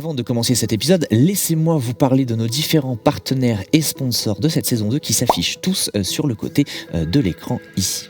Avant de commencer cet épisode, laissez-moi vous parler de nos différents partenaires et sponsors de cette saison 2 qui s'affichent tous sur le côté de l'écran ici.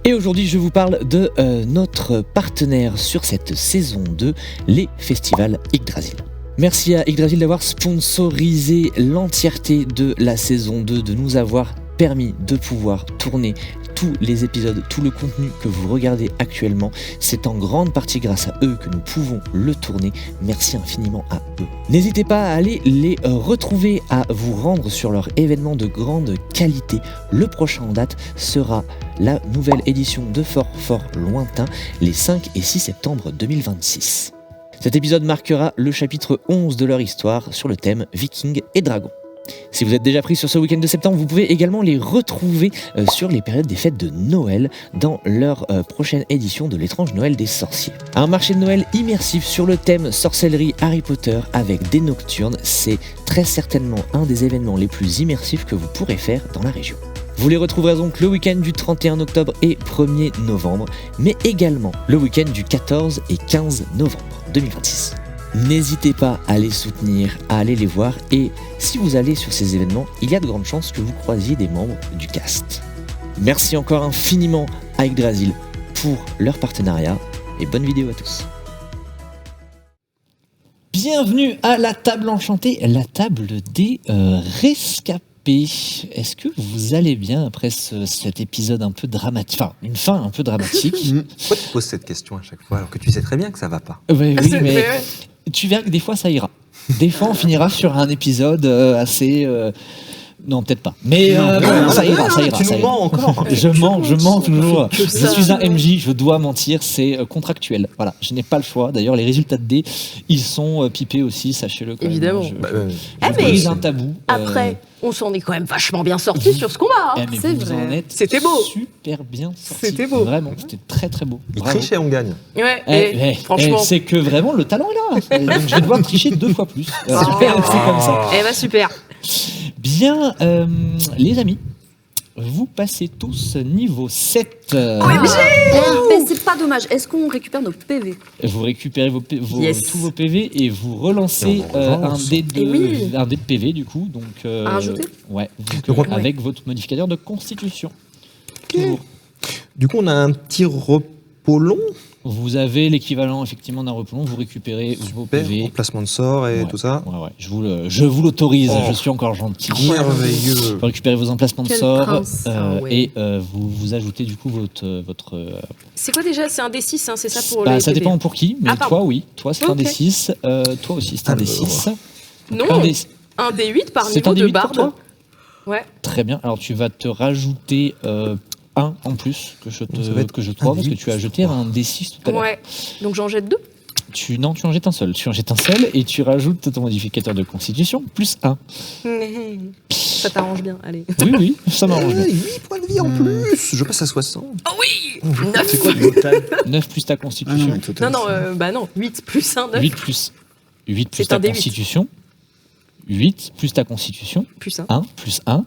Et aujourd'hui, je vous parle de notre partenaire sur cette saison 2, les festivals Yggdrasil. Merci à Yggdrasil d'avoir sponsorisé l'entièreté de la saison 2, de nous avoir permis de pouvoir tourner tous les épisodes, tout le contenu que vous regardez actuellement. C'est en grande partie grâce à eux que nous pouvons le tourner. Merci infiniment à eux. N'hésitez pas à aller les retrouver, à vous rendre sur leur événement de grande qualité. Le prochain en date sera la nouvelle édition de Fort Lointain, les 5 et 6 septembre 2026. Cet épisode marquera le chapitre 11 de leur histoire sur le thème Vikings et Dragons. Si vous êtes déjà pris sur ce week-end de septembre, vous pouvez également les retrouver sur les périodes des fêtes de Noël dans leur prochaine édition de l'étrange Noël des sorciers. Un marché de Noël immersif sur le thème sorcellerie Harry Potter avec des nocturnes, c'est très certainement un des événements les plus immersifs que vous pourrez faire dans la région. Vous les retrouverez donc le week-end du 31 octobre et 1er novembre, mais également le week-end du 14 et 15 novembre 2026. N'hésitez pas à les soutenir, à aller les voir, et si vous allez sur ces événements, il y a de grandes chances que vous croisiez des membres du cast. Merci encore infiniment à Yggdrasil pour leur partenariat, et bonne vidéo à tous. Bienvenue à la table enchantée, la table des rescapés. Est-ce que vous allez bien après cet épisode un peu dramatique, enfin une fin un peu dramatique? Pourquoi tu poses cette question à chaque fois alors que tu sais très bien que ça va pas? Oui, mais tu verras que des fois ça ira. Des fois on finira sur un épisode assez... Non, peut-être pas. Mais ça ira. Tu nous mens encore. Je mens toujours. Je suis un MJ, je dois mentir, c'est contractuel. Voilà, je n'ai pas le choix. D'ailleurs, les résultats de dés, ils sont pipés aussi, sachez-le. Évidemment. Je brise un tabou. Après, on s'en est quand même vachement bien sortis sur ce combat. Mais C'est vous en vrai. êtes C'était beau. super bien sortis. C'était beau. Vraiment, c'était très très beau. Il Bravo. triche et on gagne. Ouais, franchement. C'est que vraiment le talent est là. Donc je vais devoir tricher 2 fois plus. Super. C'est comme ça. Eh bah super. Bien, les amis, vous passez tous niveau 7. Mais c'est pas dommage. Est-ce qu'on récupère nos PV? Vous récupérez Yes. tous vos PV et vous relancez Et on relance. un dé de PV du coup. Donc, À rajouter? Ouais, Donc, avec votre modificateur de constitution. Toujours. Du coup, on a un petit repos long. Vous avez l'équivalent effectivement d'un repos long, vous récupérez vos PV. Remplacement de sort et Ouais. tout ça. Ouais, je vous l'autorise, Oh. je suis encore gentil. Merveilleux. Vous récupérez vos emplacements de Quel sort prince. et vous ajoutez du coup votre C'est quoi déjà? C'est un D6, hein, c'est ça pour bah, les ça PV. dépend pour qui, mais Ah, pardon. toi oui, toi c'est un Ok. D6, toi aussi c'est un Alors. D6. Non, Un D6. un D8 par C'est niveau un de D8 pour barde. toi Ouais. Très bien, alors tu vas te rajouter 1 en plus que je Donc, ça va être te crois un parce que D8 tu as jeté un D6 tout à l'heure. Ouais. Donc j'en jette 2. Tu en jettes un seul. Tu en jettes un seul et tu rajoutes ton modificateur de constitution plus 1. Ça t'arrange bien, allez. Oui, ça m'arrange bien. 8 points de vie en plus. Je passe à 60. Oh oui. C'est quoi le total? 9 plus ta constitution. le total. Non, bah non, 8 plus 1, 9 8 plus C'est ta un D8. constitution. 8 plus ta constitution. plus 1. 1 plus 1.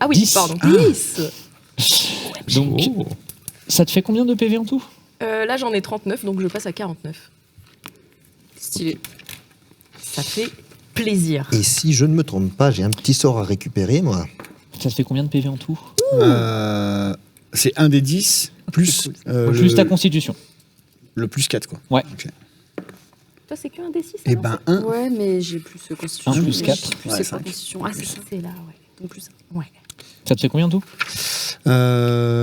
Ah oui, 10. pardon. Ah. 10. Donc, Oh. ça te fait combien de PV en tout? Là j'en ai 39, donc je passe à 49. Stylé. Ça fait plaisir. Et si je ne me trompe pas, j'ai un petit sort à récupérer, moi. Ça te fait combien de PV en tout? C'est un des 10 plus, Plus ta constitution. le plus 4, quoi. Ouais. Ok. Toi c'est que un D6. Et ben 1. Ouais, mais j'ai plus constitution. 1 plus Mais 4. plus Ouais, c'est cinq. pas constitution. Ah, c'est ça. C'est là, ouais. Donc plus 1. Ouais. Ça te fait combien en tout?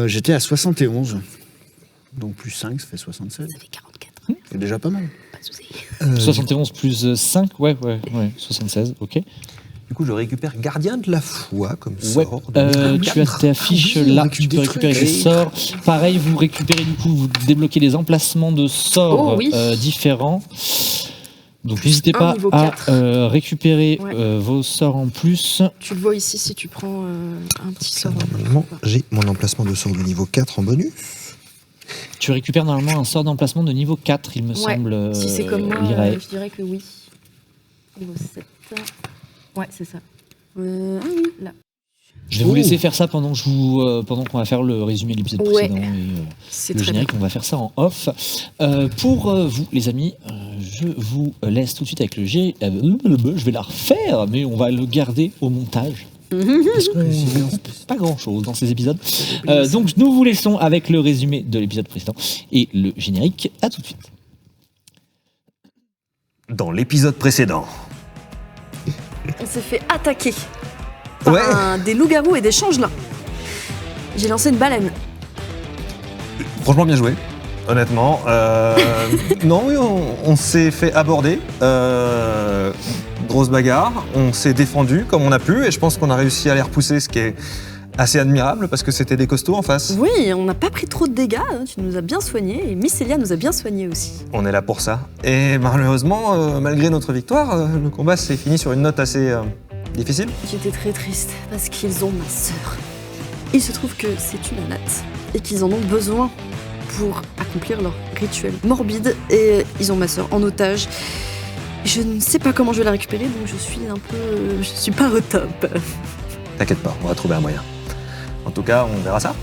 J'étais à 71. Donc plus 5, ça fait 76. Ça fait 44. C'est déjà pas mal. Pas de soucis. 71 plus 5, ouais, 76, ok. Du coup, je récupère Gardien de la Foi comme Ouais, sort. tu as tes affiches Ah oui, on là, récupère tu peux des récupérer trucs. des sorts. Pareil, vous récupérez du coup, vous débloquez les emplacements de sorts Oh oui. différents. Donc Plus n'hésitez un pas niveau à 4. récupérer Ouais. vos sorts en plus. Tu le vois ici si tu prends un petit sort. Normalement, j'ai mon emplacement de sort de niveau 4 en bonus. Tu récupères normalement un sort d'emplacement de niveau 4, il me Ouais, semble. si c'est comme moi, Lyrae. je dirais que oui. Niveau 7. Ouais, c'est ça. Ah oui. Là. Je vais vous laisser faire ça pendant qu'on va faire le résumé de l'épisode Ouais. précédent et C'est le très bien. générique. On va faire ça en off. Pour vous, les amis, je vous laisse tout de suite avec le G. Je vais la refaire, mais on va le garder au montage. Parce qu'on ne pas grand-chose dans ces épisodes. Donc nous vous laissons avec le résumé de l'épisode précédent et le générique. À tout de suite. Dans l'épisode précédent. On s'est fait attaquer par des loups-garous et des changelins. J'ai lancé une baleine. Franchement, bien joué. Honnêtement. Non, oui, on s'est fait aborder. Grosse bagarre. On s'est défendu comme on a pu et je pense qu'on a réussi à les repousser, ce qui est assez admirable parce que c'était des costauds en face. Oui, on n'a pas pris trop de dégâts. Tu nous as bien soignés et Miss Elia nous a bien soignés aussi. On est là pour ça. Et malheureusement, malgré notre victoire, le combat s'est fini sur une note assez difficile. J'étais très triste parce qu'ils ont ma sœur. Il se trouve que c'est une anate et qu'ils en ont besoin pour accomplir leur rituel morbide et ils ont ma sœur en otage. Je ne sais pas comment je vais la récupérer donc je suis pas au top. T'inquiète pas, on va trouver un moyen. En tout cas, on verra ça.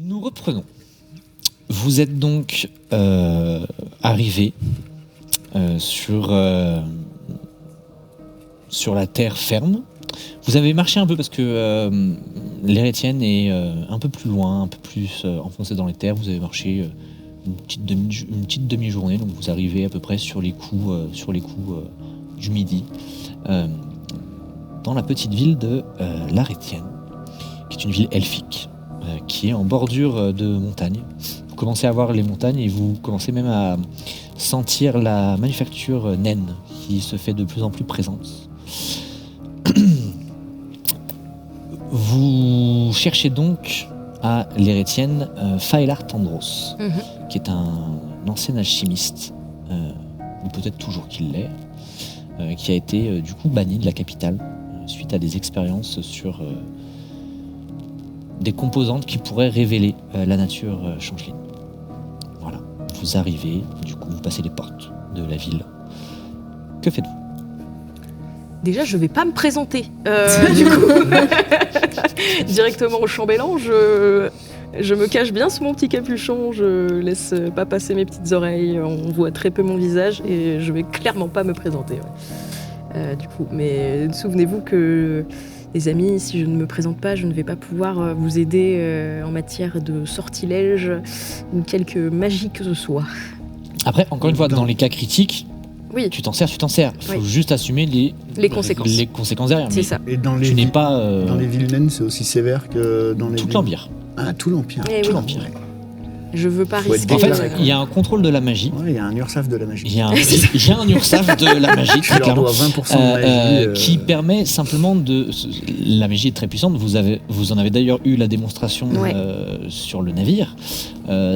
Nous reprenons. Vous êtes donc arrivé sur la terre ferme. Vous avez marché un peu parce que l'Hérétienne est un peu plus loin, un peu plus enfoncée dans les terres. Vous avez marché une petite demi-journée, donc vous arrivez à peu près sur les coups du midi dans la petite ville de l'Hérétienne, qui est une ville elfique, qui est en bordure de montagne. Vous commencez à voir les montagnes et vous commencez même à sentir la manufacture naine qui se fait de plus en plus présente. Vous cherchez donc à l'Hérétienne Faelar Tandros, qui est un ancien alchimiste, ou peut-être toujours qu'il l'est, qui a été du coup banni de la capitale suite à des expériences sur des composantes qui pourraient révéler la nature changeline. Voilà, vous arrivez, du coup vous passez les portes de la ville. Que faites-vous ? Déjà, je vais pas me présenter. Du coup, directement au chambellan, je me cache bien sous mon petit capuchon, je laisse pas passer mes petites oreilles, on voit très peu mon visage et je vais clairement pas me présenter. Ouais. Du coup, mais souvenez-vous que, les amis, si je ne me présente pas, je ne vais pas pouvoir vous aider en matière de sortilège ou quelque magie que ce soit. Après, encore une fois, dans les cas critiques, Oui, tu t'en sers. Faut Oui. juste assumer les conséquences. les conséquences derrière. C'est mais ça. Et dans Tu les, n'es pas dans les villes naines, c'est aussi sévère que dans les tout villes... l'Empire. Ah, tout l'Empire. Eh Tout oui. l'Empire. Je veux pas Faut être risquer. En fait, déclaré, il y a un contrôle de la magie. Ouais, il y a un URSAF de la magie. Il y a un URSAF de la magie, Je très leur clairement. dois 20% de magie. Qui permet simplement de... La magie est très puissante, vous en avez d'ailleurs eu la démonstration Ouais. sur le navire.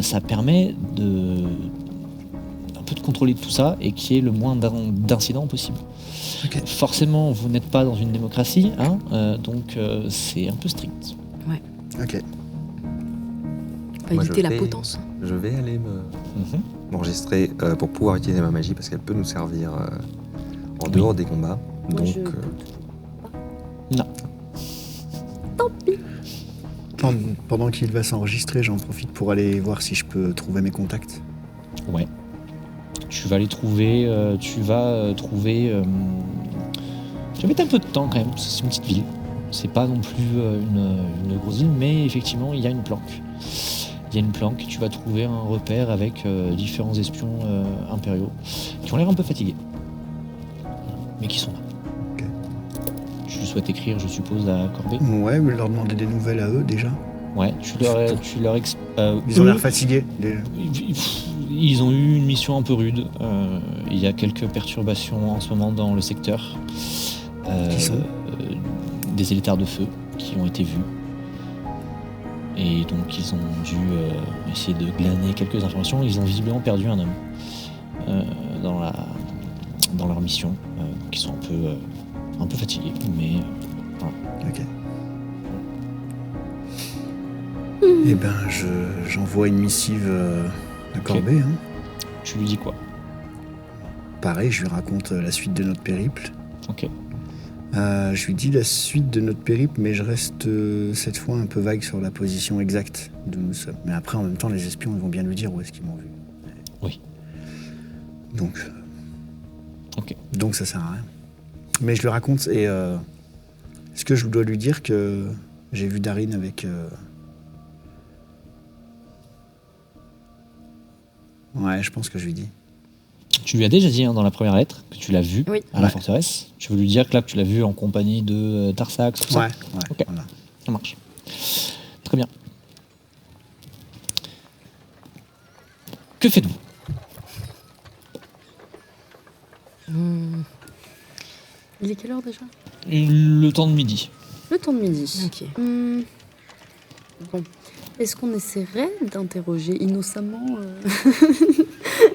Ça permet un peu de contrôler tout ça et qu'il y ait le moins d'incidents possible. Ok. Forcément, vous n'êtes pas dans une démocratie, hein, donc c'est un peu strict. Ok. Pas Moi, éviter je la vais- potence. Je vais aller m'enregistrer pour pouvoir utiliser ma magie parce qu'elle peut nous servir en dehors des combats. Moi, Donc, je- Pendant qu'il va s'enregistrer, j'en profite pour aller voir si je peux trouver mes contacts. Ouais. Tu vas les trouver. Tu vas mettre un peu de temps quand même, parce que c'est une petite ville. C'est pas non plus une grosse ville, mais effectivement, il y a une planque. Il y a une planque, tu vas trouver un repère avec différents espions impériaux qui ont l'air un peu fatigués, mais qui sont là. Ok. Tu souhaites écrire, je suppose, à Corbet. Ouais, mais leur demander des nouvelles à eux déjà. Ouais, tu leur Ils ont eux, l'air fatigués. Ils ont eu une mission un peu rude. Il y a quelques perturbations en ce moment dans le secteur. Qui sont Des élétaires de feu qui ont été vus. Et donc ils ont dû essayer de glaner quelques informations. Ils ont visiblement perdu un homme dans leur mission. Donc ils sont un peu fatigués. Mais Ok. Eh ben, j'envoie une missive à Corbet. Hein. tu lui dis quoi? Pareil, je lui raconte la suite de notre périple. Ok. Je lui dis la suite de notre périple, mais je reste cette fois un peu vague sur la position exacte d'où nous sommes. Mais après, en même temps, les espions ils vont bien nous dire où est-ce qu'ils m'ont vu. Oui. Donc, Ok. donc ça sert à rien. Mais je le raconte et est-ce que je dois lui dire que j'ai vu Darin avec... Ouais, je pense que je lui dis. Tu lui as déjà dit dans la première lettre que tu l'as vu Oui. à la Ouais. forteresse. Tu veux lui dire que là que tu l'as vu en compagnie de Tarsax, tout Ouais, ça. ouais, Ok. voilà. Ça marche. Très bien. Que faites-vous? Il est quelle heure déjà? Le temps de midi. Le temps de midi. Ok. Bon. Est-ce qu'on essaierait d'interroger innocemment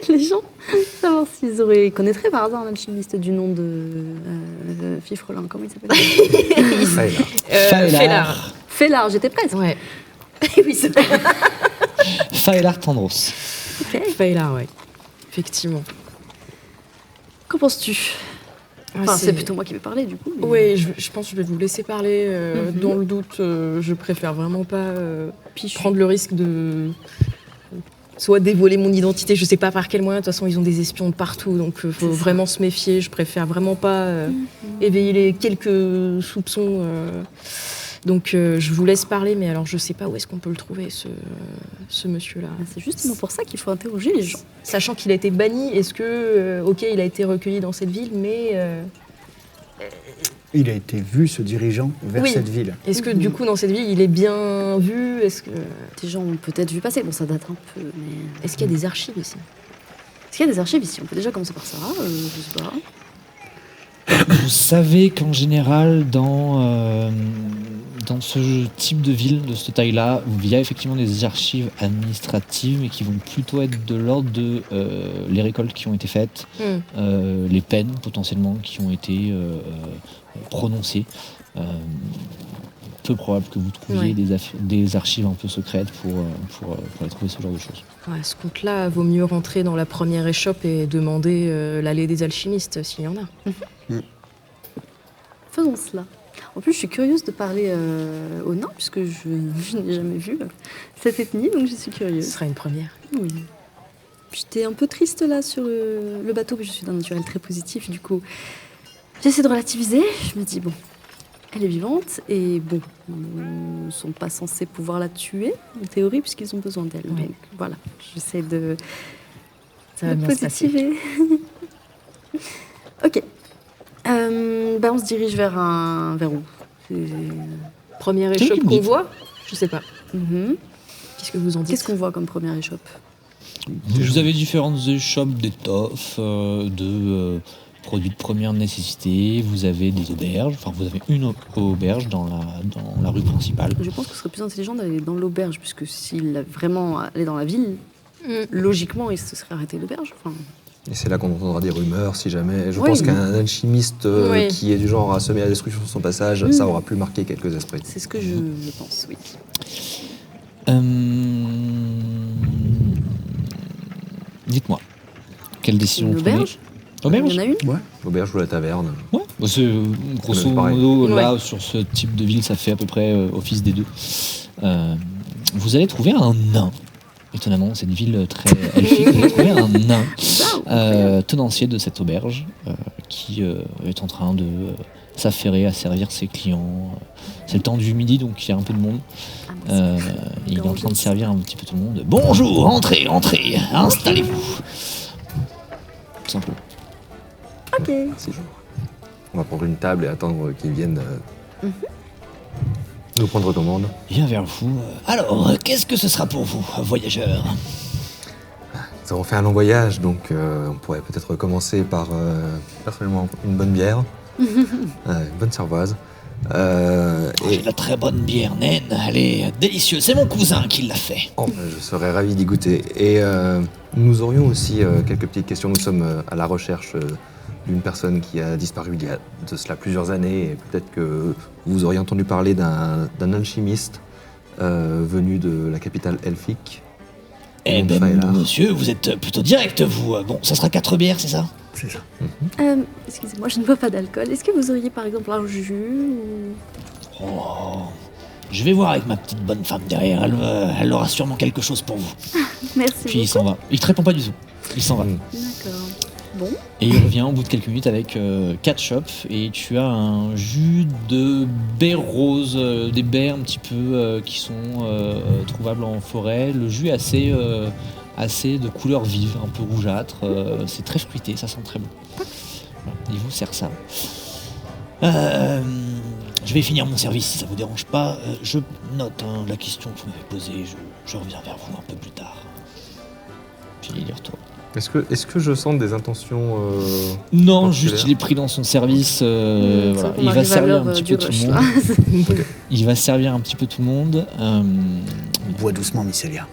les gens? Savoir ils connaîtraient par hasard un alchimiste du nom de Fifrelin. Comment il s'appelle? Félard. Félard, j'étais presque. Ouais. Oui, c'est vrai. Faelar Tandros. Félard, ouais. Effectivement. Qu'en penses-tu? Ah, Enfin, c'est plutôt moi qui vais parler du coup. mais- Oui, je pense que je vais vous laisser parler. Mhm. Dans le doute, je préfère vraiment pas Puis je suis- prendre le risque de soit dévoiler mon identité, je sais pas par quel moyen. De toute façon, ils ont des espions de partout, donc faut C'est ça. vraiment se méfier. Je préfère vraiment pas éveiller les quelques soupçons. Donc, je vous laisse parler, mais alors je sais pas où est-ce qu'on peut le trouver, ce monsieur-là. C'est justement pour ça qu'il faut interroger les gens. Sachant qu'il a été banni, est-ce que, ok, il a été recueilli dans cette ville, mais Il a été vu se dirigeant vers Oui. cette ville. est-ce que du coup dans cette ville il est bien vu? Est-ce Des gens ont peut-être vu passer. Bon, ça date un peu, mais. qu'il y a des archives ici? Est-ce qu'il y a des archives ici? On peut déjà commencer par ça. Je sais pas. Vous savez qu'en général, dans ce type de ville, de cette taille-là, il y a effectivement des archives administratives, mais qui vont plutôt être de l'ordre de les récoltes qui ont été faites, les peines potentiellement qui ont été prononcées. Peu probable que vous trouviez Ouais. des archives un peu secrètes pour aller trouver ce genre de choses. Ouais, à ce compte-là, vaut mieux rentrer dans la première échoppe et demander l'allée des alchimistes s'il y en a. Faisons cela. En plus, je suis curieuse de parler aux nains, puisque je n'ai jamais vu cette ethnie, donc je suis Ce curieuse. sera une première. Oui. J'étais un peu triste là sur le bateau, mais je suis d'un naturel très positif, du coup, j'essaie de relativiser. Je me dis, bon, elle est vivante, et bon, ils ne sont pas censés pouvoir la tuer, en théorie, puisqu'ils ont besoin d'elle. Oui. Donc voilà, j'essaie de Ça va bien se passer. positiver. Ok. On se dirige vers où? Première C'est échoppe qui me qu'on dit. voit? Je sais pas. Mhm. Qui Qu'est-ce que vous en dites? Qu'est-ce qu'on voit comme première échoppe? Vous avez différentes échoppes d'étoffes, de produits de première nécessité. Vous avez des auberges. Enfin, vous avez une auberge dans la rue principale. Je pense que ce serait plus intelligent d'aller dans l'auberge, puisque s'il a vraiment allé dans la ville, logiquement, il se serait arrêté à l'auberge. Enfin, Et c'est là qu'on entendra des rumeurs, si jamais. Je Oui. pense qu'un alchimiste Oui. qui est du genre à semer la destruction sur son passage, ça aura pu marquer quelques esprits. c'est ce que je pense, oui. Dites-moi, quelle décision Une vous prenez? auberge Auberge? Il y en a une? Ouais. L'auberge ou la taverne. Ouais, bah c'est grosso C'est pareil. modo, là, Ouais. sur ce type de ville, ça fait à peu près office des deux. Vous allez trouver un nain. Étonnamment, c'est une ville très elfique. Vous allez trouver un nain, tenancier de cette auberge, qui est en train de s'affairer à servir ses clients. C'est le temps du midi, donc il y a un peu de monde. Ah, bah, Il est en train de servir un petit peu tout le monde. Bonjour, entrez, entrez, installez-vous. Tout simplement. ok. Merci, jour. On va prendre une table et attendre qu'ils viennent nous prendre commande. Viens vers vous. Alors, qu'est-ce que ce sera pour vous, voyageurs? Nous avons fait un long voyage, donc on pourrait peut-être commencer par, personnellement, une bonne bière, une bonne cervoise. J'ai de la très bonne bière naine, elle est délicieuse. C'est mon cousin qui l'a fait. Je serais ravi d'y goûter. Et nous aurions aussi quelques petites questions. Nous sommes à la recherche d'une personne qui a disparu il y a de cela plusieurs années. Et peut-être que vous auriez entendu parler d'un alchimiste venu de la capitale elfique. Eh Bon, ben, Faellar. monsieur, vous êtes plutôt direct, vous. Bon, ça sera 4 bières, c'est ça? C'est ça. Excusez-moi, je ne bois pas d'alcool. Est-ce que vous auriez par exemple un jus ou... Oh, je vais voir avec ma petite bonne femme derrière. Elle aura sûrement quelque chose pour vous. Merci Puis il beaucoup. s'en va. Il te répond pas du tout. Il s'en va. D'accord. Bon, Et il revient au bout de quelques minutes avec 4 chopes et tu as un jus de baies roses, des baies un petit peu qui sont trouvables en forêt. Le jus est assez de couleur vive, un peu rougeâtre. C'est très fruité, ça sent très bon. Voilà, il vous sert ça. Je vais finir mon service si ça vous dérange pas. Je note la question que vous m'avez posée. Je reviens vers vous un peu plus tard. Puis il y retourne. Est-ce que je sens des intentions Non, particulières? juste il est pris dans son service. Voilà. on Il va arrive à servir l'heure un petit du peu tout rush, le là. monde. Il va servir un petit peu tout le monde. Bois doucement, Mycélia.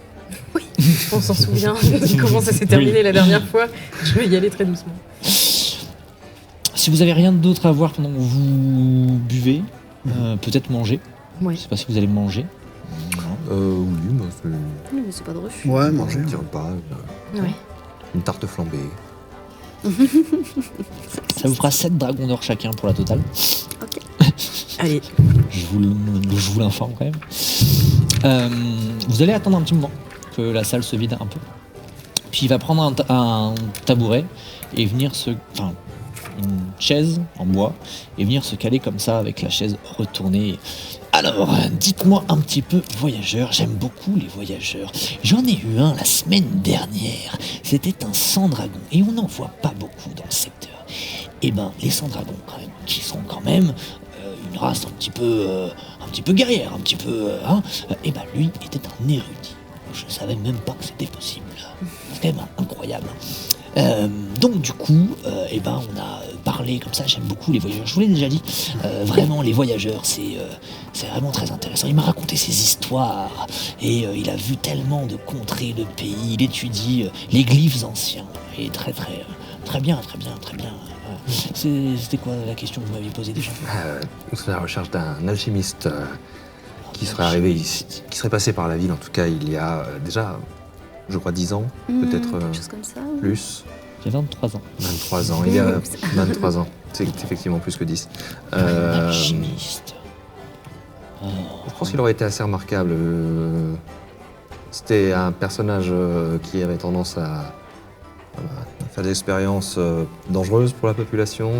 On s'en souvient de comment ça s'est terminé la dernière fois. Je vais y aller très doucement. Si vous avez rien d'autre à voir pendant que vous buvez, peut-être manger. Ouais. Je sais pas si vous allez manger. Oui, bah, c'est Oui, mais c'est pas de refus. Ouais, un manger. petit repas, Ouais. une tarte flambée. Ça vous fera 7 dragons d'or chacun pour la totale. Allez. Je vous l'informe quand même. Vous allez attendre un petit moment que la salle se vide un peu. Puis il va prendre un tabouret et venir une chaise en bois et venir se caler comme ça avec la chaise retournée. Alors, dites-moi un petit peu, voyageurs, j'aime beaucoup les voyageurs. J'en ai eu un la semaine dernière. C'était un sang-dragon et on n'en voit pas beaucoup dans le secteur. Eh ben, les sang-dragons, quand même, qui sont quand même une race un petit peu guerrière, un petit peu, eh ben, lui était un érudit. Je savais même pas que c'était possible. C'est quand même incroyable. Donc du coup, eh ben, on a parlé comme ça, j'aime beaucoup les voyageurs. Je vous l'ai déjà dit, vraiment les voyageurs, c'est vraiment très intéressant. Il m'a raconté ses histoires et il a vu tellement de contrées, de pays. Il étudie les glyphes anciens et très bien. C'était quoi la question que vous m'aviez posée déjà? Nous sommes à la recherche d'un alchimiste qui serait arrivé ici, qui serait passé par la ville, en tout cas il y a déjà, je crois, 10 ans, peut-être Quelque chose comme ça. oui. plus. J'ai 23 ans. 23 ans, il y a 23 ans. C'est effectivement plus que 10. Un alchimiste. Je pense qu'il aurait été assez remarquable. C'était un personnage qui avait tendance à faire des expériences dangereuses pour la population.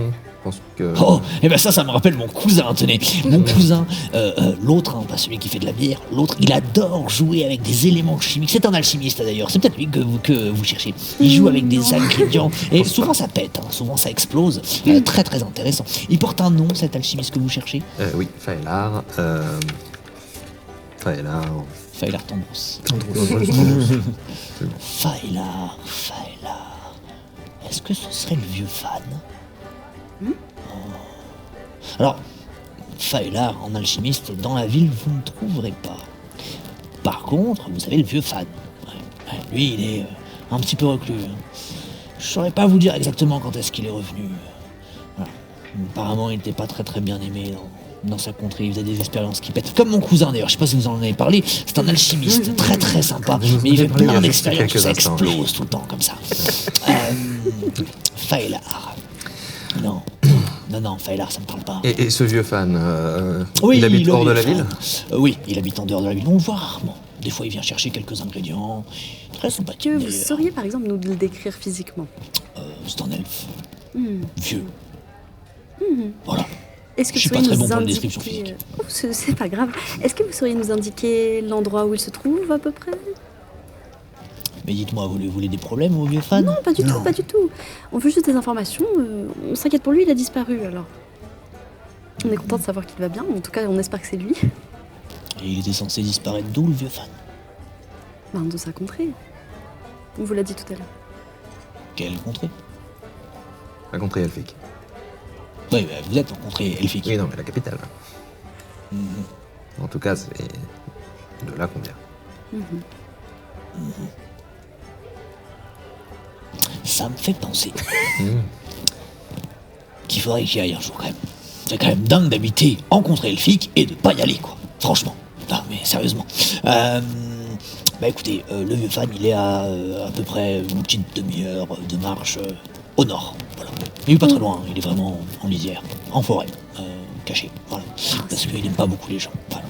Je pense que... Oh, et ben ça me rappelle mon cousin, tenez. Mon cousin, l'autre, pas celui qui fait de la bière, l'autre, il adore jouer avec des éléments chimiques. C'est un alchimiste d'ailleurs, c'est peut-être lui que vous cherchez. Il joue avec des ingrédients et souvent ça pète, souvent ça explose. Très intéressant. Il porte un nom, cet alchimiste que vous cherchez? Oui, Faellar. Faëlar. Faëlar Tendros. Faëlar. Est-ce que ce serait le vieux fan Alors, Faëlar, en alchimiste, dans la ville, vous ne trouverez pas. Par contre, vous avez le vieux fan. Ouais, lui, il est un petit peu reclus. Je saurais pas vous dire exactement quand est-ce qu'il est revenu. Voilà. Apparemment, il n'était pas très bien aimé dans sa contrée. Il faisait des expériences qui pètent. Comme mon cousin, d'ailleurs. Je sais pas si vous en avez parlé. C'est un alchimiste très sympa. Mais il fait plein d'expériences. Ça explose tout le temps, comme ça. Faëlar. Non, Faëlar, ça me parle pas. Et ce vieux fan, Oui, il habite le hors de vieux la fan. ville? Oui, il habite en dehors de la ville. On le voit rarement. Des fois, il vient chercher quelques ingrédients. Très sympathique. Que vous d'ailleurs. sauriez par exemple nous le décrire physiquement? C'est un elfe. Hmm. Vieux. Voilà. Est-ce que Je suis vous pas sauriez très nous bon pour la indiquer... description physique. Oh, c'est pas grave. Est-ce que vous sauriez nous indiquer l'endroit où il se trouve à peu près? Mais dites-moi, vous voulez des problèmes au vieux fan? Non, pas du Non. tout, pas du tout. On veut juste des informations. On s'inquiète pour lui, il a disparu alors. On est content de savoir qu'il va bien. En tout cas, on espère que c'est lui. Et il était censé disparaître d'où, le vieux fan? De sa contrée. On vous l'a dit tout à l'heure. Quelle contrée? La contrée elfique. Oui, bah, vous êtes en contrée elfique. Oui, non, mais la capitale. Mhm. En tout cas, c'est de là qu'on vient. Ça me fait penser Mhm. qu'il faudrait que j'y aille un jour quand même. C'est quand même dingue d'habiter en contrée elfique et de pas y aller, quoi. Franchement. Non, mais sérieusement. Bah écoutez, le vieux fan, il est à peu près une petite demi-heure de marche au nord. Voilà. Il est pas très loin, il est vraiment en lisière, en forêt, caché. Voilà. Parce qu'il aime pas beaucoup les gens. Voilà.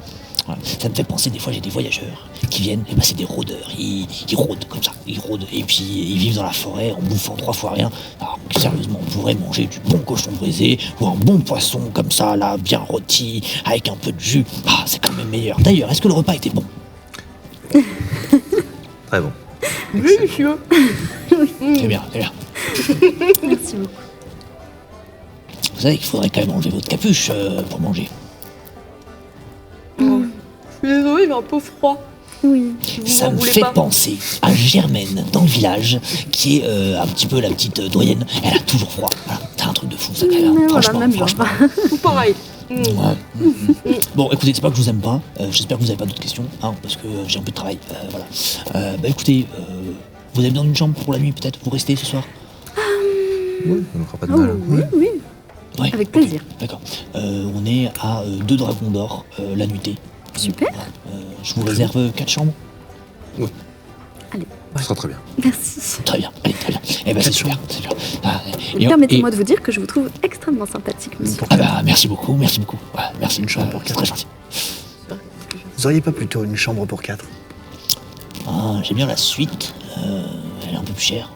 Voilà. Ça me fait penser, des fois, j'ai des voyageurs qui viennent, et ben c'est des rôdeurs. Ils rôdent comme ça, ils rôdent, et puis ils vivent dans la forêt en bouffant 3 fois rien. Alors, sérieusement, on pourrait manger du bon cochon brisé ou un bon poisson comme ça, là, bien rôti, avec un peu de jus. Ah, c'est quand même meilleur. D'ailleurs, est-ce que le repas était bon? Très bon. Délicieux. Très bien, très bien. Merci beaucoup. Vous savez qu'il faudrait quand même enlever votre capuche pour manger. Je suis désolée, il est un peu froid. Oui. Vous Ça m'en me voulez fait pas. penser à Germaine dans le village, qui est un petit peu la petite doyenne. Elle a toujours froid. Voilà. C'est un truc de fou, ça, quand même. Mais voilà, Franchement, même genre. franchement. Tout pareil. Ouais. Bon, écoutez, c'est pas que je vous aime pas. J'espère que vous avez pas d'autres questions, hein, parce que j'ai un peu de travail. Voilà. Bah écoutez, vous avez besoin d'une chambre pour la nuit, peut-être? Vous restez ce soir? Oui, ça ne fera pas de Oh, mal. oui. Ouais, Avec ok, plaisir. D'accord. On est à 2 dragons d'or la nuitée. Super. Je vous réserve 4 chambres. Ce sera très bien. Merci. Très bien, allez, très bien. Eh ben c'est super, c'est super. Permettez-moi de vous dire que je vous trouve extrêmement sympathique, monsieur. Ah bah merci beaucoup, merci beaucoup. Ouais, merci. Une chambre pour c'est 4. très gentil. Vous auriez pas plutôt une chambre pour 4? Ah, j'aime bien la suite. Elle est un peu plus chère.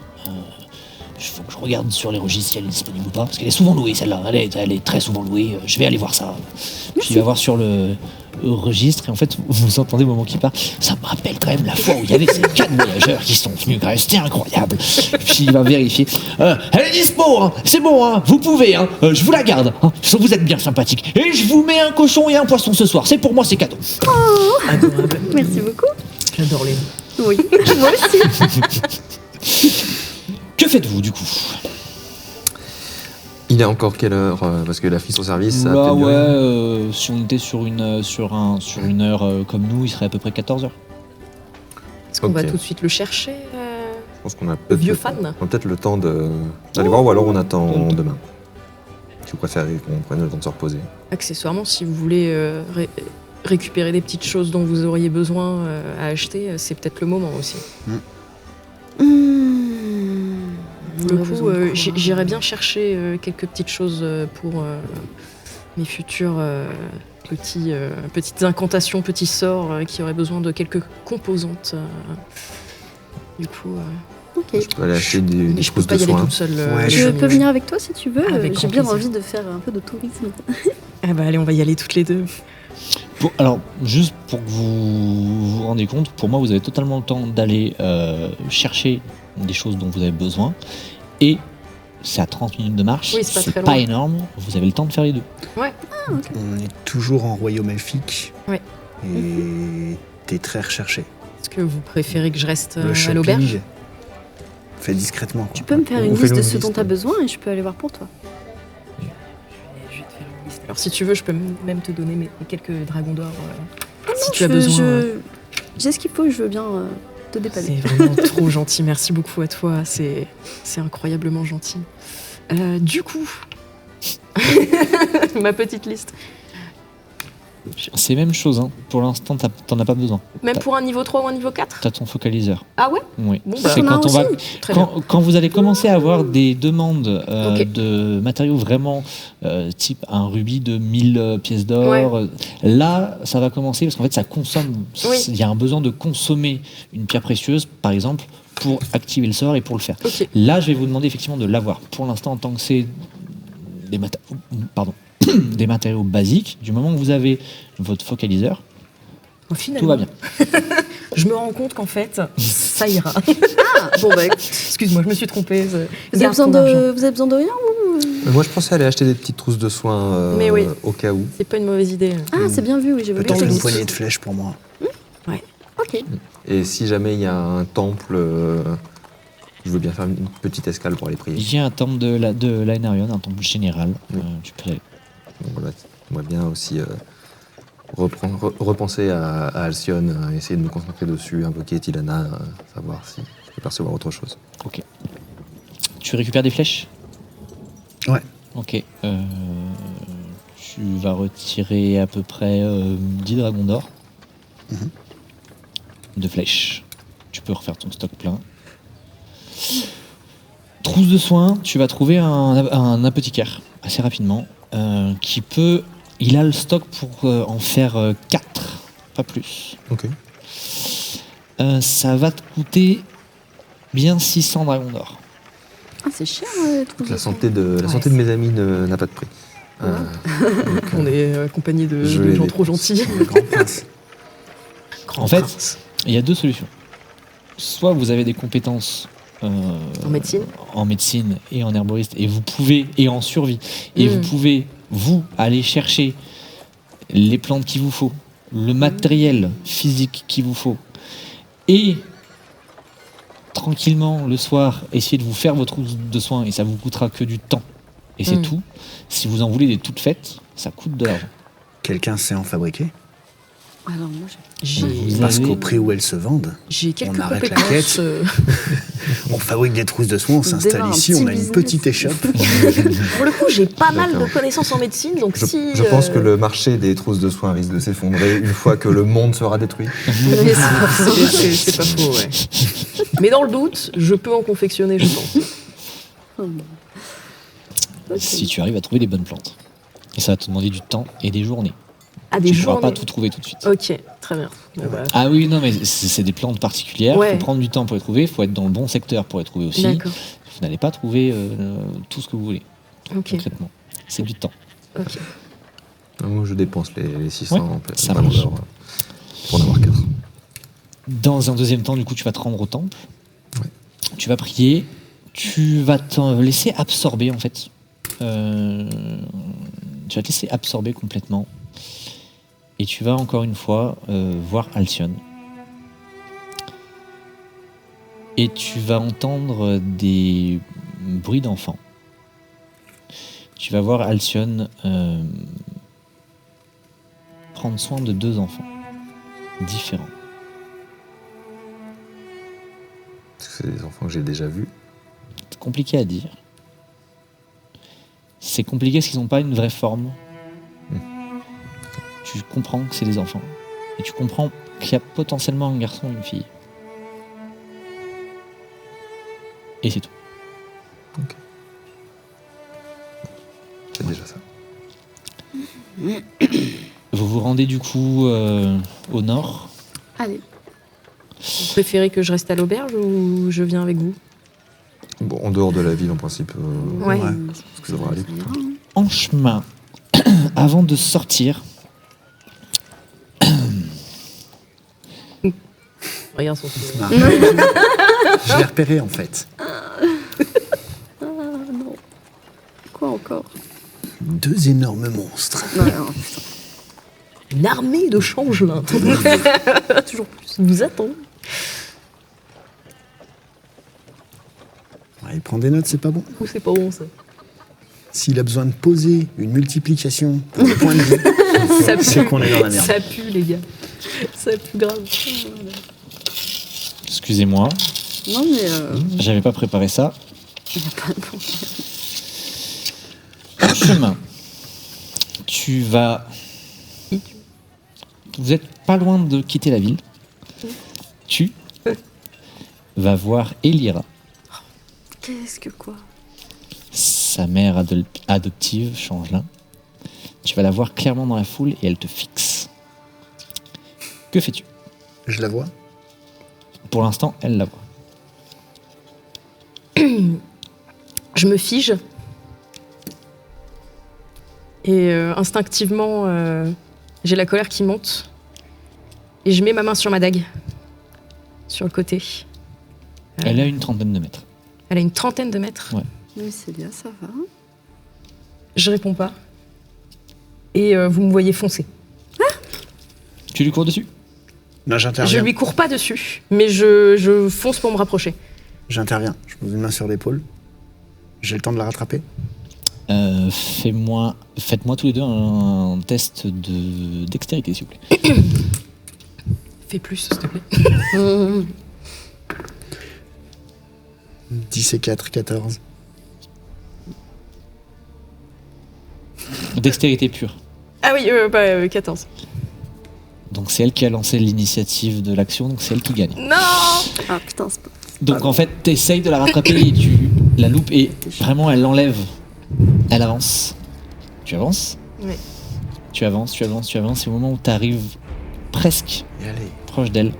Il faut que je regarde sur les registres si elle est disponible ou pas. Parce qu'elle est souvent louée, celle-là. Elle est très souvent louée. Je vais aller voir ça. Je vais voir sur le registre. Et en fait, vous entendez au moment qui part. Ça me rappelle quand même la fois où il y avait ces 4 voyageurs qui sont venus. Quand même, c'était incroyable. Puis il va vérifier. Elle est dispo, hein. C'est bon, hein. Vous pouvez. Hein. Je vous la garde. Hein. Vous êtes bien sympathique. Et je vous mets un cochon et un poisson ce soir. C'est pour moi, c'est cadeau. Adorable. Merci beaucoup. J'adore les. Oui, moi aussi. Que faites-vous du coup? Il est encore quelle heure parce que la fille au service, ça a Bah peut-être duré. ouais, si on était sur une heure comme nous, il serait à peu près 14h. Est-ce qu'on va Ok. tout de suite le chercher Je pense qu'on a le peut-être vieux le fan? temps. On a peut-être le temps d'aller voir ou alors on attend demain. Si vous préférez qu'on prenne le temps de se reposer. Accessoirement, si vous voulez récupérer des petites choses dont vous auriez besoin à acheter, c'est peut-être le moment aussi. Pour le coup, j'irais bien chercher quelques petites choses pour mes futurs petites incantations, petits sorts qui auraient besoin de quelques composantes. Du coup, Ok. Je peux aller acheter des mais je peux trousses pas de y aller soins. toute seule. Ouais, les Je amis. peux venir avec toi si tu veux. Avec J'ai grand bien plaisir. envie de faire un peu de tourisme. Ah bah allez, on va y aller toutes les deux. Alors, juste pour que vous vous rendiez compte, pour moi, vous avez totalement le temps d'aller chercher des choses dont vous avez besoin. Et c'est à 30 minutes de marche. Oui, c'est pas très loin. énorme. Vous avez le temps de faire les deux. On est toujours en royaume elfique. Et t'es très recherché. Est-ce que vous préférez que je reste Le à shopping, l'auberge? fait discrètement. Quoi. Tu peux me faire une On fait liste de une ce liste. dont t'as besoin et je peux aller voir pour toi. Je vais te faire une liste. Alors si tu veux, je peux même te donner mes quelques dragons d'or si tu as besoin. J'ai ce qu'il faut, je veux bien te dépanner. C'est vraiment trop gentil, merci beaucoup à toi, c'est incroyablement gentil. Du coup, ma petite liste. C'est même chose, hein. Pour l'instant, t'en as pas besoin. Même pour un niveau 3 ou un niveau 4? T'as ton focaliseur. Ah ouais? Oui. Bon, bah, C'est quand on va. Très bien. Quand vous allez commencer à avoir des demandes Ok. de matériaux vraiment type un rubis de 1000 pièces d'or, là, ça va commencer parce qu'en fait, ça consomme. Oui. Il y a un besoin de consommer une pierre précieuse, par exemple, pour activer le sort et pour le faire. Ok. Là, je vais vous demander effectivement de l'avoir. Pour l'instant, en tant que c'est des des matériaux basiques, du moment que vous avez votre focaliseur, Bon, finalement, tout va bien. je me rends compte qu'en fait, ça ira. Ah, bon bah, Excuse-moi, je me suis trompée. vous avez besoin de rien ou... Moi, je pensais aller acheter des petites trousses de soins Mais oui. au cas où. C'est pas une mauvaise idée. Ah, c'est bien vu, oui, j'avais Peut-être oublié. une poignée de flèches pour moi. Ok. Et si jamais il y a un temple, je veux bien faire une petite escale pour aller prier. Il y a un temple de l'Aenarion, un temple général. Tu peux y aller. Donc voilà, on va bien aussi repenser à Alcyone, essayer de me concentrer dessus, invoquer Tilana, savoir si je peux percevoir autre chose. Ok. Tu récupères des flèches? Ouais. Ok. Tu vas retirer à peu près 10 dragons d'or de flèches. Tu peux refaire ton stock plein. Trousse de soins, tu vas trouver un apothicaire assez rapidement qui peut... Il a le stock pour en faire 4, pas plus. Ok. Ça va te coûter bien 600 dragons d'or. Ah, c'est cher, trouve La santé de mes amis n'a pas de prix. Donc, On est accompagné de je vais gens les- trop gentils. Le grand prince. En fait, il y a deux solutions. Soit vous avez des compétences En médecine en médecine et en herboriste, et vous pouvez, et en survie, et vous pouvez, vous, aller chercher les plantes qu'il vous faut, le matériel physique qu'il vous faut, et tranquillement, le soir, essayer de vous faire votre trousse de soins, et ça vous coûtera que du temps. Et c'est tout. Si vous en voulez des toutes faites, ça coûte de l'argent. Quelqu'un sait en fabriquer. Alors moi, Vous Parce avez- qu'au prix où elles se vendent, J'ai quelques On arrête la compétences. quête. on fabrique des trousses de soins, on s'installe démarre un ici, petit on a une business. petite échoppe. Pour le coup, j'ai pas mal de D'accord. connaissances en médecine, donc si. je pense que le marché des trousses de soins risque de s'effondrer une fois que le monde sera détruit. c'est pas faux, ouais. Mais dans le doute, je peux en confectionner, je pense. Si tu arrives à trouver des bonnes plantes. Et ça va te demander du temps et des journées. À des Tu ne pourras journées. pas tout trouver tout de suite. Ok, très bien. Bon, bah, Ah oui, non, mais c'est des plantes particulières. Il Ouais. faut prendre du temps pour les trouver. Il faut être dans le bon secteur pour les trouver aussi. D'accord. Vous n'allez pas trouver tout ce que vous voulez, Ok. concrètement. C'est du temps. Ok. Moi, je dépense les 600 Ouais, en ça dragons marche. d'or, pour en avoir 4. Dans un deuxième temps, du coup, tu vas te rendre au temple. Tu vas prier. Tu vas te laisser absorber, en fait. Tu vas te laisser absorber complètement. Et tu vas encore une fois voir Alcyone. Et tu vas entendre des bruits d'enfants. Tu vas voir Alcyone prendre soin de 2 enfants différents. C'est des enfants que j'ai déjà vus. C'est compliqué à dire. C'est compliqué parce qu'ils n'ont pas une vraie forme. Tu comprends que c'est des enfants. Et tu comprends qu'il y a potentiellement un garçon et une fille. Et c'est tout. C'est déjà ça. Vous vous rendez du coup au nord. Allez. Vous préférez que je reste à l'auberge ou je viens avec vous? Bon, en dehors de la ville, en principe, Ouais. Ouais. ça devrait aller. En chemin, avant de sortir, Regarde son fils. Je l'ai repéré en fait. Non. Quoi encore 2 énormes monstres. Non, non, putain. Une armée de changelins. Toujours plus. Vous attend. Ouais, il prend des notes, c'est pas bon. Ou c'est pas bon ça. S'il a besoin de poser une multiplication pour le point de vue, Ça pue. c'est qu'on est dans la merde. Ça pue, les gars. Ça pue grave. Excusez-moi, Non, mais j'avais pas préparé ça. il n'y a pas de bon. Chemin. Tu vas. Vous êtes pas loin de quitter la ville. Tu vas voir Elira, Qu'est-ce que quoi? sa mère adoptive, Changelin. Tu vas la voir clairement dans la foule et elle te fixe. Que fais-tu? Je la vois. Pour l'instant, elle la voit. Je me fige. Et instinctivement, j'ai la colère qui monte. Et je mets ma main sur ma dague. Sur le côté. Elle a une trentaine de mètres. Elle a une trentaine de mètres. Ouais. Oui, Célia, ça va. Je réponds pas. Et vous me voyez foncer. Tu lui cours dessus? Non, Je j'interviens. lui cours pas dessus, mais je fonce pour me rapprocher. J'interviens. Je pose une main sur l'épaule. J'ai le temps de la rattraper. Faites-moi tous les deux un test de dextérité, s'il vous plaît. Fais plus, s'il te plaît. 10 et 4, 14. Dextérité pure. Ah oui, 14. Donc c'est elle qui a lancé l'initiative de l'action, donc c'est elle qui gagne. Non. Ah putain, c'est pas. Donc en fait, t'essayes de la rattraper et tu la loupes et vraiment elle l'enlève. Elle avance. Tu avances. Oui. Tu avances, tu avances, tu avances. Et au moment où t'arrives presque Et allez. proche d'elle,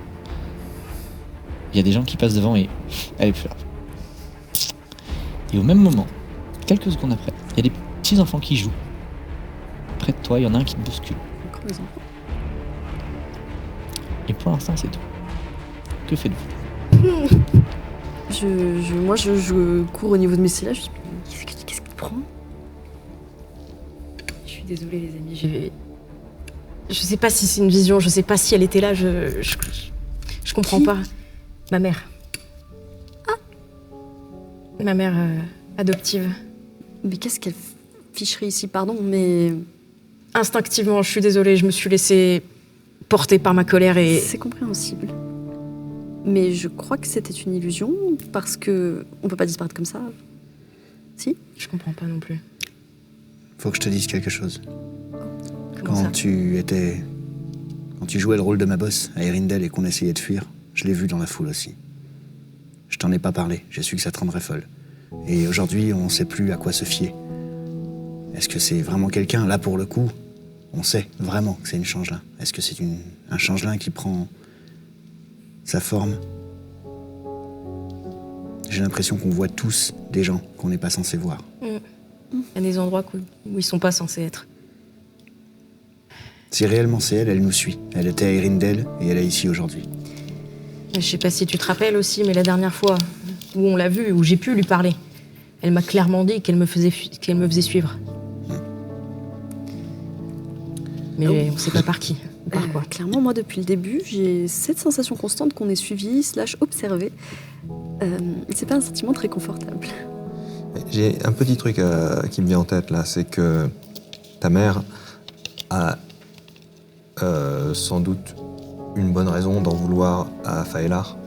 il y a des gens qui passent devant et elle est plus là. Et au même moment, quelques secondes après, il y a des petits enfants qui jouent. Près de toi, il y en a un qui te bouscule. Encore les enfants. Et pour l'instant, c'est tout. Que faites-vous? Moi, je cours au niveau de mes cils. Je dis, qu'est-ce qu'il prend? Je suis désolée, les amis. Je sais pas si c'est une vision. Je sais pas si elle était là. Je comprends Qui? pas. Ma mère. Ma mère adoptive. Mais qu'est-ce qu'elle ficherait ici? Pardon, mais Instinctivement, je suis désolée. Je me suis laissée porter par ma colère et c'est compréhensible. Mais je crois que c'était une illusion parce que on peut pas disparaître comme ça. Si? je comprends pas non plus. Faut que je te dise quelque chose. Comment ça? Quand tu jouais le rôle de ma boss à Erindel et qu'on essayait de fuir, je l'ai vu dans la foule aussi. Je t'en ai pas parlé, j'ai su que ça te rendrait folle. Et aujourd'hui, on sait plus à quoi se fier. Est-ce que c'est vraiment quelqu'un? Là, pour le coup, on sait vraiment que c'est une changelin. Est-ce que c'est un changelin qui prend sa forme? J'ai l'impression qu'on voit tous des gens qu'on n'est pas censé voir. Il y a des endroits où ils sont pas censés être. Si réellement c'est elle, elle nous suit. Elle était à Erindel et elle est ici aujourd'hui. Je sais pas si tu te rappelles aussi, mais la dernière fois où on l'a vue, où j'ai pu lui parler, elle m'a clairement dit qu'elle me faisait suivre. Mais on sait pas par qui. ou Par quoi. Clairement, moi, depuis le début, j'ai cette sensation constante qu'on est suivi / observé. C'est pas un sentiment très confortable. J'ai un petit truc qui me vient en tête là, c'est que ta mère a sans doute une bonne raison d'en vouloir à Faelar,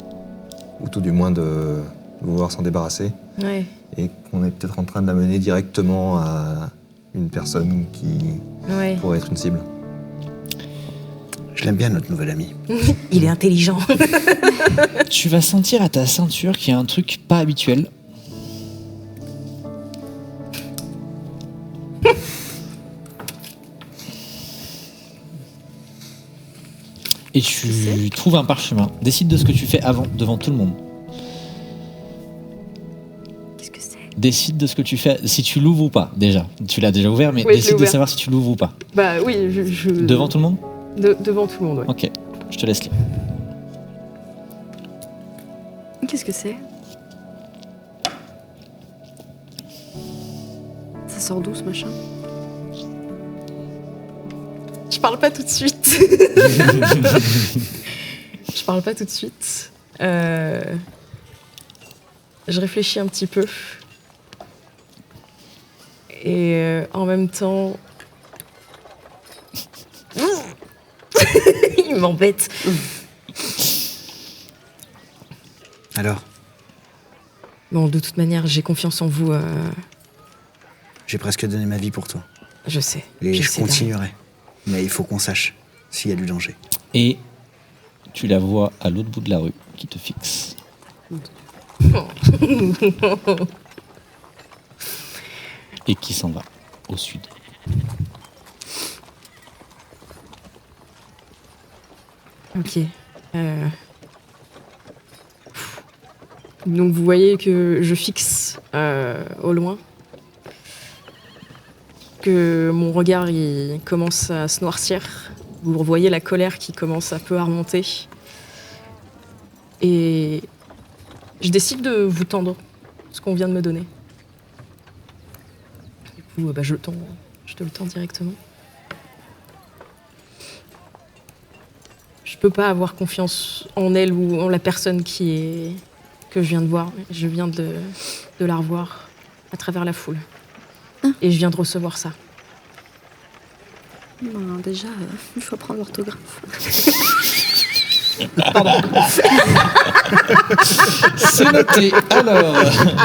ou tout du moins de vouloir s'en débarrasser, Ouais. et qu'on est peut-être en train de la mener directement à une personne qui Ouais. pourrait être une cible. Je l'aime bien, notre nouvel ami. Il est intelligent. Tu vas sentir à ta ceinture qu'il y a un truc pas habituel. Et tu trouves un parchemin. Décide de ce que tu fais avant, devant tout le monde. Qu'est-ce que c'est? Décide de ce que tu fais, si tu l'ouvres ou pas, déjà. Tu l'as déjà ouvert, mais Oui, je l'ai décide de ouvert. savoir si tu l'ouvres ou pas. Bah oui, Devant tout le monde? Devant tout le monde, ouais. Ok, je te laisse lire. Qu'est-ce que c'est? Ça sort d'où, ce machin? Je parle pas tout de suite. Je parle pas tout de suite. Je réfléchis un petit peu. Et en même temps... Il m'embête. Alors, Bon, de toute manière, j'ai confiance en vous. j'ai presque donné ma vie pour toi. Je sais. Et je sais, Daryl. continuerai. Mais il faut qu'on sache s'il y a du danger. Et tu la vois à l'autre bout de la rue qui te fixe. Et qui s'en va au sud. Ok. Donc vous voyez que je fixe au loin, que mon regard il commence à se noircir. Vous revoyez la colère qui commence un peu à remonter. Et je décide de vous tendre ce qu'on vient de me donner. Du coup, je te le tends directement. Je peux pas avoir confiance en elle ou en la personne que je viens de voir. Je viens de la revoir à travers la foule. Et je viens de recevoir ça. Ben, déjà, il faut apprendre l'orthographe. C'est noté. Alors,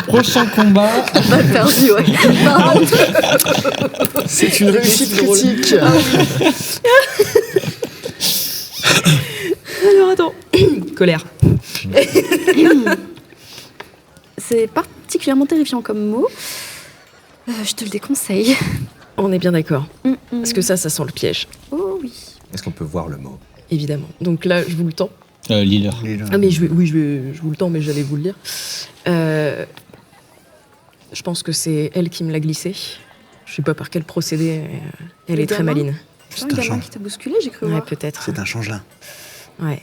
prochain combat. Pas perdu, ouais. Pardon. C'est une réussite critique. Alors attends. Colère. C'est particulièrement terrifiant comme mot. Je te le déconseille. On est bien d'accord. Parce que ça sent le piège, Oh oui. Est-ce qu'on peut voir le mot? évidemment. Donc là, je vous le tends. Leader. Ah mais je vous le tends, mais j'allais vous le dire. Je pense que c'est elle qui me l'a glissé. Je sais pas par quel procédé. Elle Le est très gamin maline. C'est un C'est un gamin champ. qui t'a bousculé, j'ai cru Ouais, voir. peut-être. C'est un changelin. Ouais.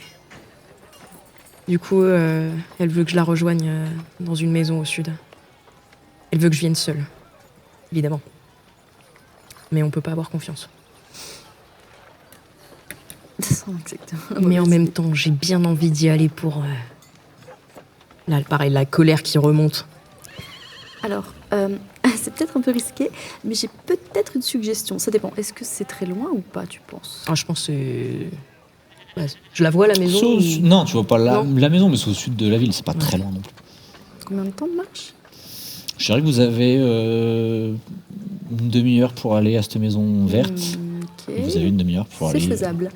Du coup, elle veut que je la rejoigne dans une maison au sud. Elle veut que je vienne seule. Évidemment. Mais on peut pas avoir confiance. Ça sent exactement. Mais en même temps, j'ai bien envie d'y aller pour... Là, pareil, la colère qui remonte. Alors, c'est peut-être un peu risqué, mais j'ai peut-être une suggestion. Ça dépend. Est-ce que c'est très loin ou pas, tu penses? Ah, je pense que c'est... Bah, je la vois, la maison. ou- Non, tu vois pas la Non. maison, mais c'est au sud de la ville, c'est pas très loin non plus. Combien de temps de marche? Je dirais que vous avez une demi-heure pour aller à cette maison verte. Ok. Et vous avez une demi-heure pour C'est aller. faisable.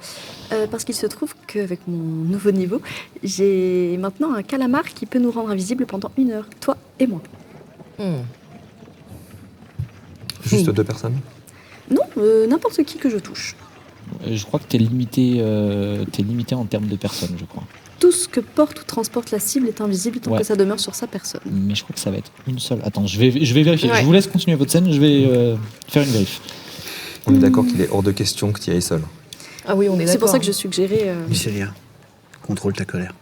Parce qu'il se trouve qu'avec mon nouveau niveau, j'ai maintenant un calamar qui peut nous rendre invisibles pendant 1 heure, toi et moi. Hmm. Juste 2 personnes? Non, n'importe qui que je touche. Je crois que t'es limité en termes de personnes, je crois. Tout ce que porte ou transporte la cible est invisible tant Ouais. que ça demeure sur sa personne. Mais je crois que ça va être une seule. Attends, je vais vérifier. Ouais. Je vous laisse continuer votre scène, je vais faire une vérif. On est d'accord qu'il est hors de question que tu y ailles seul. Ah oui, on est d'accord. C'est pour ça que je suggérais. Mycélia, contrôle ta colère.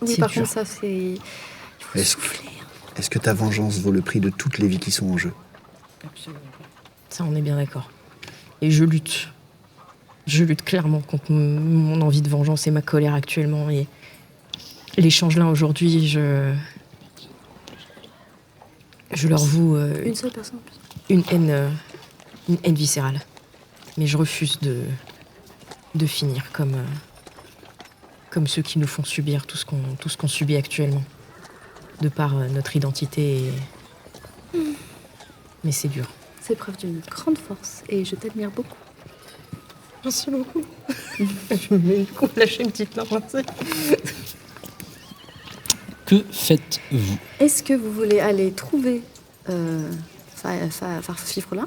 Oui, C'est par dur. contre, ça, c'est. Il faut Est-ce souffler. Est-ce que ta vengeance vaut le prix de toutes les vies qui sont en jeu? Ça, on est bien d'accord. Et je lutte. Je lutte clairement contre mon envie de vengeance et ma colère actuellement. Et les changelins aujourd'hui, je leur voue Une seule personne en plus. une haine viscérale. Mais je refuse de finir comme ceux qui nous font subir tout ce qu'on subit actuellement. De par notre identité. Mais c'est dur. C'est preuve d'une grande force et je t'admire beaucoup. Merci beaucoup. Je vais du coup lâcher une petite larme. Que faites-vous? Est-ce que vous voulez aller trouver Farfifrelin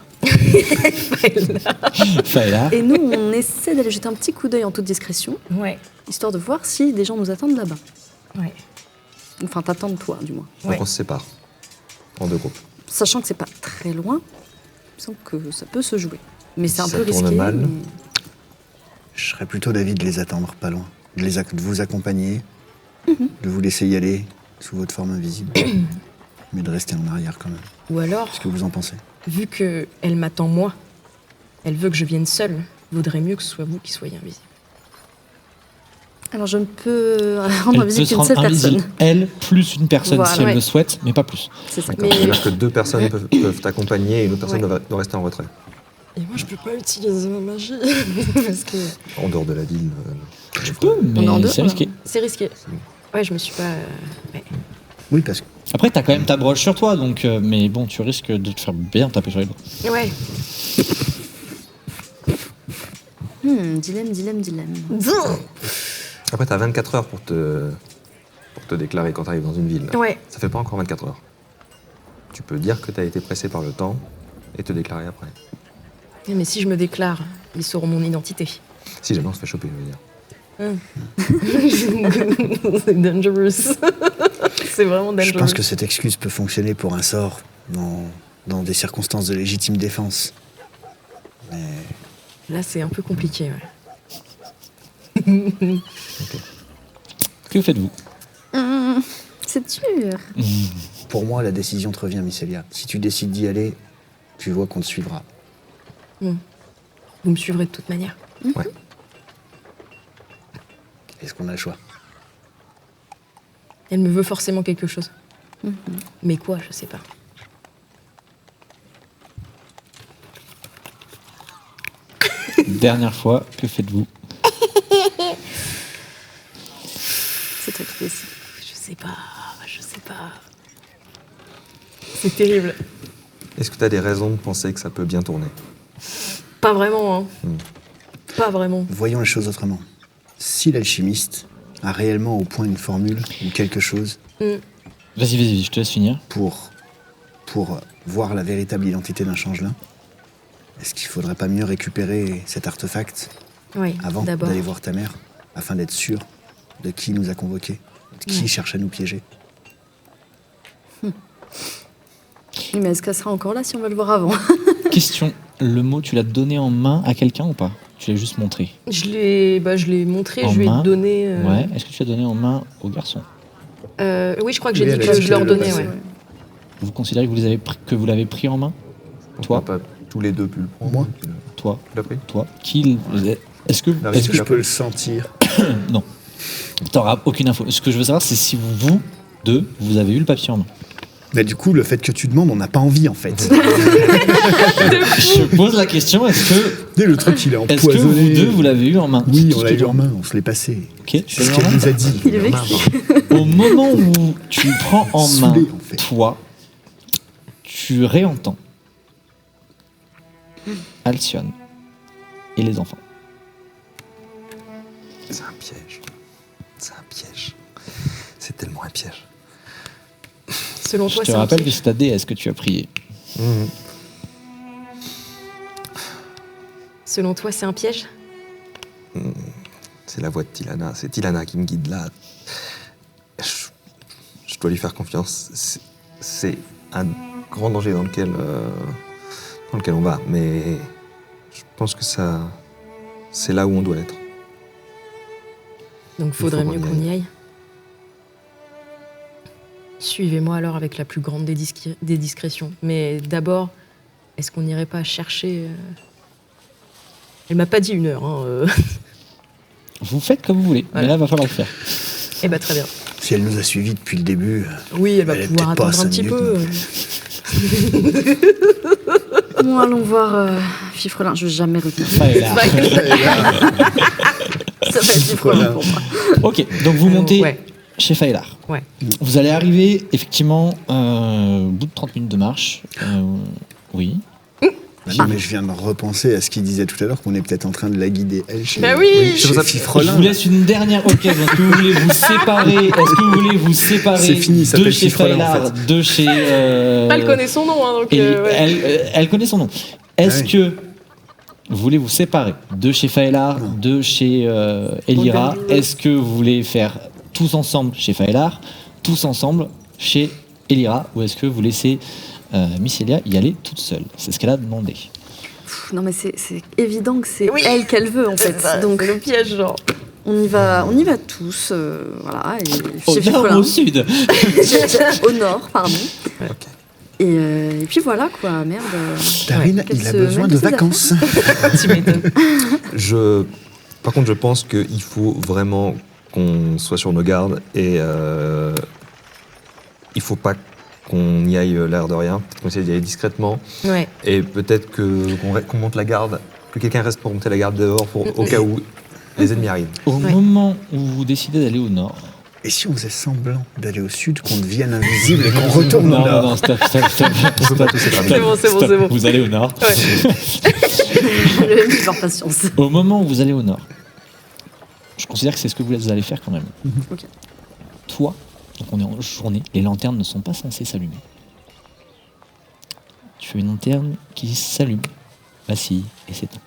Faëla. et nous, on essaie d'aller jeter un petit coup d'œil en toute discrétion, Ouais, histoire de voir si des gens nous attendent là-bas. ouais. Enfin, t'attendent toi, du moins. Donc Ouais. on se sépare en 2 groupes. Sachant que c'est pas très loin, il me semble que ça peut se jouer. Mais c'est un Si peu ça tourne risqué. mal. mais- Je serais plutôt d'avis de les attendre pas loin. De vous accompagner, de vous laisser y aller sous votre forme invisible. Mais de rester en arrière quand même. Ou alors, Qu'est-ce que vous en pensez? vu qu'elle m'attend moi, elle veut que je vienne seule, vaudrait mieux que ce soit vous qui soyez invisible. Alors je ne peux rendre Elle peut invisible se qu'une rendre seule invisible, personne. elle, plus une personne Voilà, si elle ouais. le souhaite, mais pas plus. C'est ça. D'accord. Mais- C'est-à-dire que 2 personnes peuvent t'accompagner et une autre personne Ouais. doit rester en retrait. Et moi, je peux pas utiliser ma magie. Parce que En dehors de la ville. Tu peux, mais est en dehors, c'est risqué. c'est risqué. Ouais, je me suis pas. Oui, parce que Après, t'as quand même ta broche sur toi, donc, mais bon, tu risques de te faire bien taper sur les doigts. Ouais. Dilemme. Après, t'as 24 heures pour te déclarer quand t'arrives dans une ville. Ouais. Ça fait pas encore 24 heures. Tu peux dire que t'as été pressé par le temps et te déclarer après. Mais si je me déclare, ils sauront mon identité. Si jamais on se fait choper, je veux dire. C'est dangerous. C'est vraiment dangerous. je pense que cette excuse peut fonctionner pour un sort dans des circonstances de légitime défense. Mais Là, c'est un peu compliqué. Ouais. Que faites-vous? C'est dur. pour moi, la décision te revient, Mycélia. Si tu décides d'y aller, tu vois qu'on te suivra. Vous me suivrez de toute manière. Ouais. Est-ce qu'on a le choix? Elle me veut forcément quelque chose. Mais quoi, je sais pas. Dernière fois, que faites-vous? C'est toi qui décides. Je sais pas. C'est terrible. Est-ce que t'as des raisons de penser que ça peut bien tourner? Pas vraiment, hein. Pas vraiment. Voyons les choses autrement. Si l'alchimiste a réellement au point une formule ou quelque chose Vas-y, je te laisse finir. pour voir la véritable identité d'un changelin, est-ce qu'il faudrait pas mieux récupérer cet artefact Oui, avant d'abord. d'aller voir ta mère, afin d'être sûr de qui nous a convoqués, de qui cherche à nous piéger? Oui, mais est-ce qu'elle sera encore là si on veut le voir avant? Question, le mot, tu l'as donné en main à quelqu'un ou pas? Tu l'as juste montré? Je l'ai montré, En je lui ai main, donné. Ouais. Est-ce que tu l'as donné en main au garçon? Oui, je crois que j'ai Oui, dit elle a que dit je qu'elle leur le donnais, passait, ouais. Vous considérez que vous l'avez pris en main? Toi? On n'a pas tous les deux pu le prendre. Moi Toi? Tu l'as pris? Toi? Qui Est-ce que... La Est-ce que Je peux le sentir. Non. T'auras aucune info. Ce que je veux savoir, c'est si vous deux, vous avez eu le papier en main. Mais du coup, le fait que tu demandes, on n'a pas envie en fait. Je pose la question, est-ce que Le truc, il est vous empoisonné. deux, vous l'avez eu en main? Oui, Tout on ce l'a que eu en main, on se l'est passé. Ok, tu C'est l'as ce eu en qu'elle main? nous a dit. Il est vexé. Au moment où tu prends en main, Saoulé, en fait. toi, tu réentends Alcyone et les enfants. C'est un piège. C'est un piège. C'est tellement un piège. Selon Je toi, te c'est un rappelle que piège. c'est ta déesse que tu as prié. Selon toi, c'est un piège? C'est la voix de Tilana. C'est Tilana qui me guide là. Je dois lui faire confiance. C'est un grand danger dans lequel on va. Mais je pense que ça, c'est là où on doit être. Donc faudrait faut mieux qu'on y qu'on y aille. Suivez-moi alors avec la plus grande des discrétions. Mais d'abord, est-ce qu'on n'irait pas chercher... Elle m'a pas dit 1 heure. Hein, Vous faites comme vous voulez, mais Voilà. là, il va falloir le faire. Eh ben très bien. Si elle nous a suivis depuis le début, Oui, elle va Elle est pouvoir peut-être pas attendre un 5 petit minutes peu. Bon, allons voir Fifrelin. Je vais jamais retenir. Enfin, et là. Ça va être Fifrelin pour moi. Ok, donc vous montez Ouais. chez Faelar. Ouais. Vous allez arriver, effectivement, au bout de 30 minutes de marche. Oui. non, mais je viens de repenser à ce qu'il disait tout à l'heure, qu'on est peut-être en train de la guider, elle, chez, Bah oui. chez C'est pour ça- Je Fifrelin. vous laisse une dernière occasion. Est-ce que vous voulez vous séparer? Est-ce que vous voulez vous séparer C'est fini, ça de s'appelle chez Fifrelin, en Faelar, de chez... Elle connaît son nom, hein, donc... Et ouais. elle connaît son nom. Est-ce Ah oui. que vous voulez vous séparer de chez Faelar, de chez Elira? Est-ce que vous voulez faire tous ensemble chez Faelar, tous ensemble chez Elira? Ou est-ce que vous laissez Mycélia y aller toute seule? C'est ce qu'elle a demandé. Pff, non, mais c'est évident que c'est Oui. elle qu'elle veut, en fait. C'est ça, Donc, c'est le piège, genre. on y va tous. Voilà. Et Au chez nord ou Fifrelin. au sud? Au nord, pardon. Ok. Et puis voilà, quoi. Merde. Darine, qu'elle il a se besoin mette de ses vacances. Tu m'étonnes. Par contre, je pense qu'il faut vraiment qu'on soit sur nos gardes et il faut pas qu'on y aille l'air de rien. Qu'on essaie d'y aller discrètement Ouais. et peut-être qu'on monte la garde, que quelqu'un reste pour monter la garde dehors au cas où les ennemis arrivent. Au Ouais. moment où vous décidez d'aller au nord. Et si on faisait semblant d'aller au sud, qu'on devienne invisible et qu'on retourne au Non, nord? non, stop. On peut pas tous être amis. C'est bon. Vous allez au nord. Le MJ par patience. Au moment où vous allez au nord, je considère que c'est ce que vous allez faire quand même. Ok. Toi, donc on est en journée, les lanternes ne sont pas censées s'allumer. Tu as une lanterne qui s'allume, vacille et s'éteint.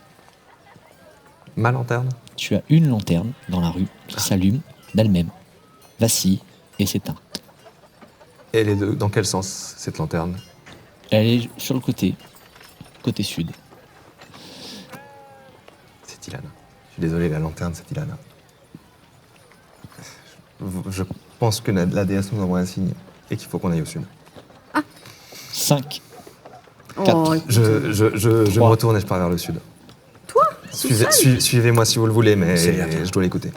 Ma lanterne. Tu as une lanterne dans la rue qui s'allume d'elle-même, vacille et s'éteint. Elle est dans quel sens, cette lanterne? Elle est sur le côté sud. C'est Ilana. Je suis désolé, la lanterne, c'est Ilana. Je pense que la déesse nous envoie un signe et qu'il faut qu'on aille au sud. 5. Oh, écoute, Je me Trois. retourne et je pars vers le sud. Toi seul Suivez-moi si vous le voulez, mais C'est bien. je dois l'écouter.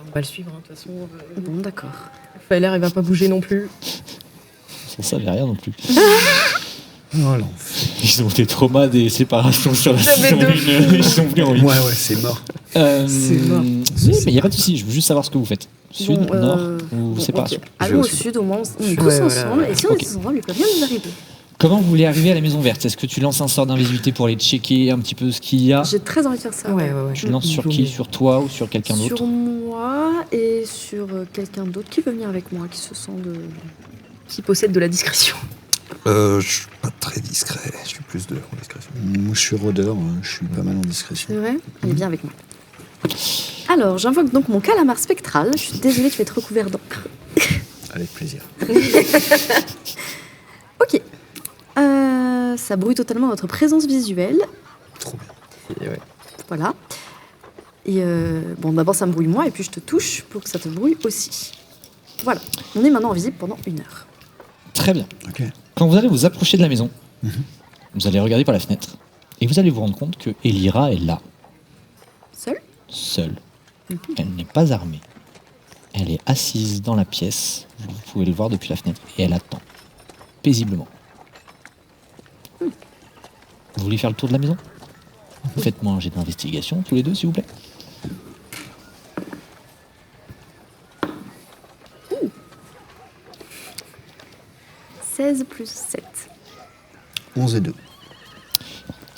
On va le suivre, hein, de toute façon. Bon, d'accord. Failer, il va pas bouger non plus. Sans ça, j'ai rien non plus. Oh l'enfer. Ils ont des traumas des séparations sur la Jamais saison de 1. Ils sont plus envie. Ouais, c'est mort. C'est mort. Oui, mais il n'y a pas de souci, je veux juste savoir ce que vous faites. Sud, Bon, nord ou bon, séparation. ok. Allons au au sud. sud, au moins on est Ouais, tous voilà, ensemble. voilà. Et si on Ok. est tous ensemble, il peut rien nous arriver. Comment vous voulez arriver à la maison verte? Est-ce que tu lances un sort d'invisibilité pour aller checker un petit peu ce qu'il y a? J'ai très envie de faire ça. Ouais. Tu lances sur qui? Sur toi ou sur quelqu'un d'autre? Sur moi et sur quelqu'un d'autre qui peut venir avec moi, qui se sent de. Qui possède de la discrétion. Je suis pas très discret. Je suis plus de discrétion. Moi, je suis rôdeur, je suis pas mal en discrétion. C'est vrai? Allez, viens avec moi. Alors, j'invoque donc mon calamar spectral. Je suis désolée, tu vas être recouvert d'encre. Avec plaisir. Ok. Ça brouille totalement votre présence visuelle. Trop bien. Voilà. Et bon, d'abord, ça me brouille moi, et puis je te touche pour que ça te brouille aussi. Voilà. On est maintenant invisible pendant 1 heure. Très bien. Ok. Quand vous allez vous approcher de la maison, vous allez regarder par la fenêtre et vous allez vous rendre compte que Elira est là, Seul? seule. Elle n'est pas armée. Elle est assise dans la pièce, vous pouvez le voir depuis la fenêtre, et elle attend, paisiblement. Vous voulez faire le tour de la maison? Faites-moi un jet d'investigation, tous les deux, s'il vous plaît. 16 plus 7. 11 et 2.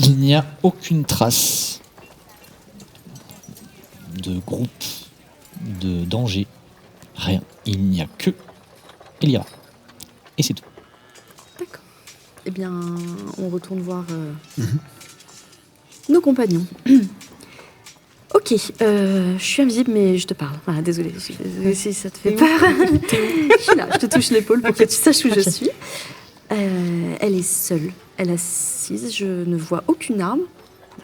Il n'y a aucune trace de groupe, de danger, rien. Il n'y a que Elira. Et c'est tout. D'accord. Eh bien, on retourne voir nos compagnons. Ok, je suis invisible, mais je te parle. Voilà, désolée si ça te fait peur. Je suis là, je te touche l'épaule pour que tu saches où je suis. Elle est seule, elle est assise, je ne vois aucune arme.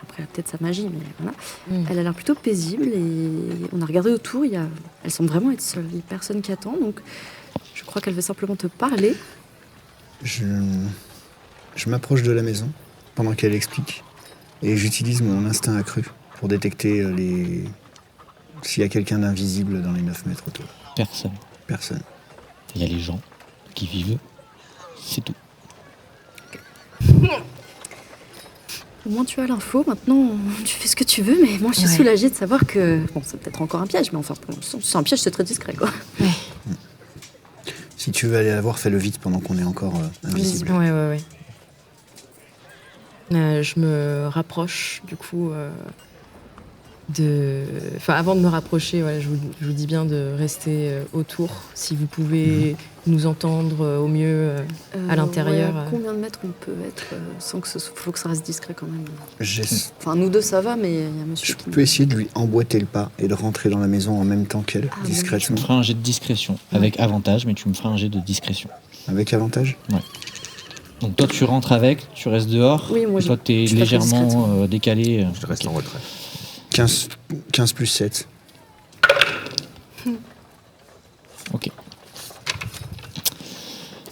Après, elle a peut-être sa magie, mais voilà. Elle a l'air plutôt paisible et on a regardé autour, elle semble vraiment être seule. Il n'y a personne qui attend, donc je crois qu'elle veut simplement te parler. Je m'approche de la maison pendant qu'elle explique et j'utilise mon instinct accru pour détecter s'il y a quelqu'un d'invisible dans les 9 mètres autour. Personne. Personne. Il y a les gens qui vivent. C'est tout. Au moins tu as l'info, maintenant tu fais ce que tu veux, mais moi je suis Ouais. soulagée de savoir que... Bon, c'est peut-être encore un piège, mais enfin, c'est un piège, c'est très discret, quoi. Si tu veux aller la voir, fais-le vite pendant qu'on est encore invisible. Ouais. Je me rapproche, du coup, Enfin, avant de me rapprocher, ouais, je vous dis bien de rester autour. Si vous pouvez nous entendre au mieux à l'intérieur. Ouais, à combien de mètres on peut être sans que faut que ça reste discret quand même. J'ai- Enfin, nous deux ça va, mais il y a monsieur Je qui... peux essayer de lui emboîter le pas et de rentrer dans la maison en même temps qu'elle, Ah, Tu discrètement, me feras un jet de discrétion, avec avantage, mais tu me feras un jet de discrétion. avec avantage. Donc toi tu rentres avec, tu restes dehors, Oui, moi, et toi t'es je fais pas discrètement. légèrement décalé. Je reste en retrait. 15 plus 7. Ok.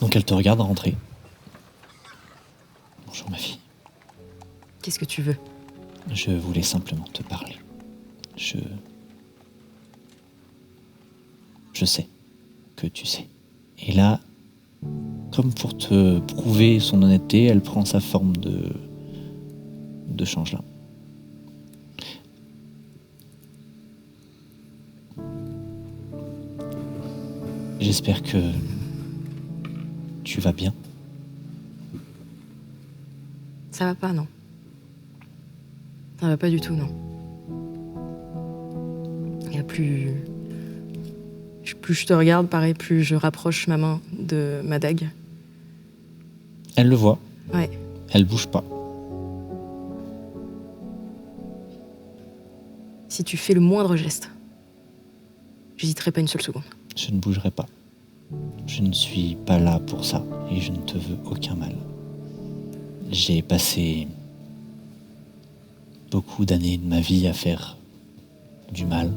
Donc elle te regarde rentrer. Bonjour ma fille, Qu'est-ce que tu veux? je voulais simplement te parler. Je sais que tu sais. Et là, comme pour te prouver son honnêteté, elle prend sa forme de changelin. J'espère que tu vas bien. Ça va pas, non. Ça va pas du tout, non. Il y a plus je te regarde, pareil, plus je rapproche ma main de ma dague. Elle le voit. Ouais. Elle bouge pas. Si tu fais le moindre geste, j'hésiterai pas une seule seconde. Je ne bougerai pas. Je ne suis pas là pour ça et je ne te veux aucun mal. J'ai passé beaucoup d'années de ma vie à faire du mal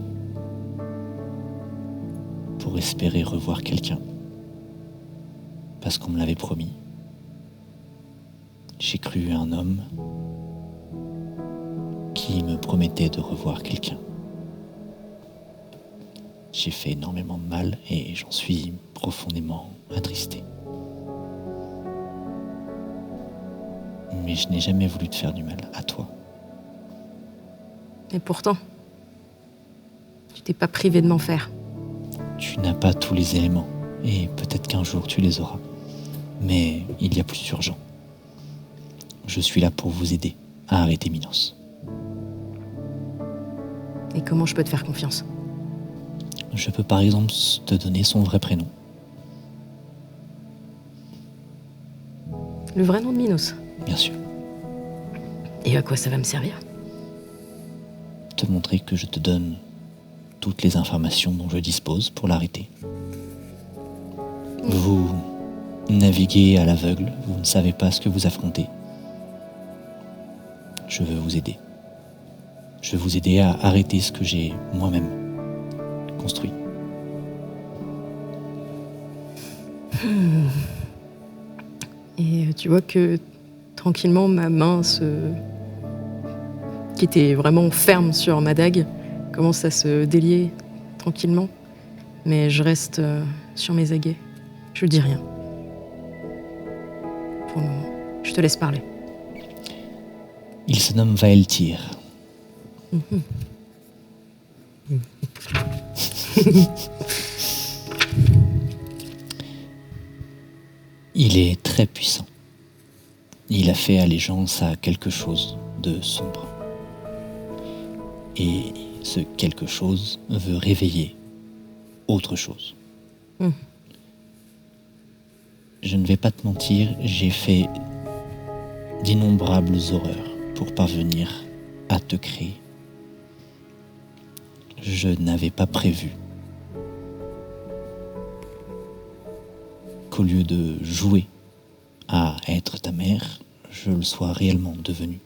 pour espérer revoir quelqu'un. Parce qu'on me l'avait promis. J'ai cru à un homme qui me promettait de revoir quelqu'un. J'ai fait énormément de mal et j'en suis profondément attristé. Mais je n'ai jamais voulu te faire du mal, à toi. Et pourtant, tu t'es pas privé de m'en faire. Tu n'as pas tous les éléments, et peut-être qu'un jour tu les auras. Mais il y a plus urgent. Je suis là pour vous aider à arrêter Minos. Et comment je peux te faire confiance? Je peux par exemple te donner son vrai prénom. Le vrai nom de Minos. Bien sûr. Et à quoi ça va me servir? Te montrer que je te donne toutes les informations dont je dispose pour l'arrêter. Vous naviguez à l'aveugle, vous ne savez pas ce que vous affrontez. Je veux vous aider. Je veux vous aider à arrêter ce que j'ai moi-même construit. Et tu vois que tranquillement ma main qui était vraiment ferme sur ma dague commence à se délier tranquillement. Mais je reste sur mes aguets. Je dis rien. Pour le moment. Je te laisse parler. Il se nomme Vaeltyr. Il est très puissant. Il a fait allégeance à quelque chose de sombre. Et ce quelque chose veut réveiller autre chose. Je ne vais pas te mentir, j'ai fait d'innombrables horreurs pour parvenir à te créer. Je n'avais pas prévu qu'au lieu de jouer à être ta mère, je le sois réellement devenu.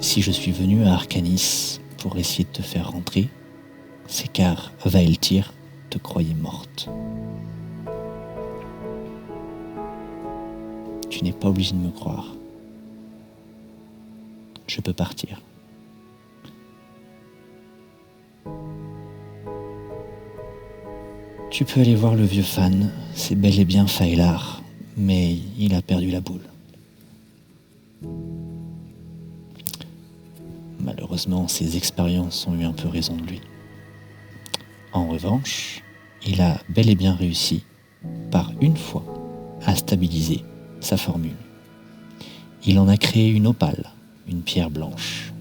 Si je suis venu à Arcanis pour essayer de te faire rentrer, c'est car Vaeltyr te croyait morte. Tu n'es pas obligé de me croire. Je peux partir. Tu peux aller voir le vieux fan, c'est bel et bien Faelar, mais il a perdu la boule. Malheureusement, ses expériences ont eu un peu raison de lui. En revanche, il a bel et bien réussi, par une fois, à stabiliser sa formule. Il en a créé une opale, une pierre blanche.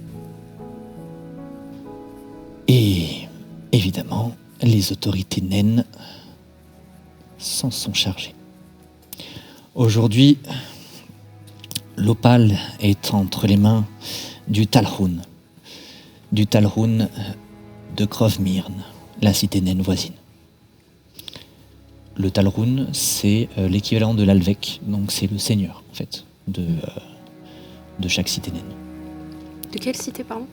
Et, évidemment, les autorités naines s'en sont chargées. Aujourd'hui, l'opale est entre les mains du Talhun de Krovmirn, la cité naine voisine. Le Talhun, c'est l'équivalent de l'Alvec, donc c'est le seigneur, en fait, de chaque cité naine. De quelle cité, pardon?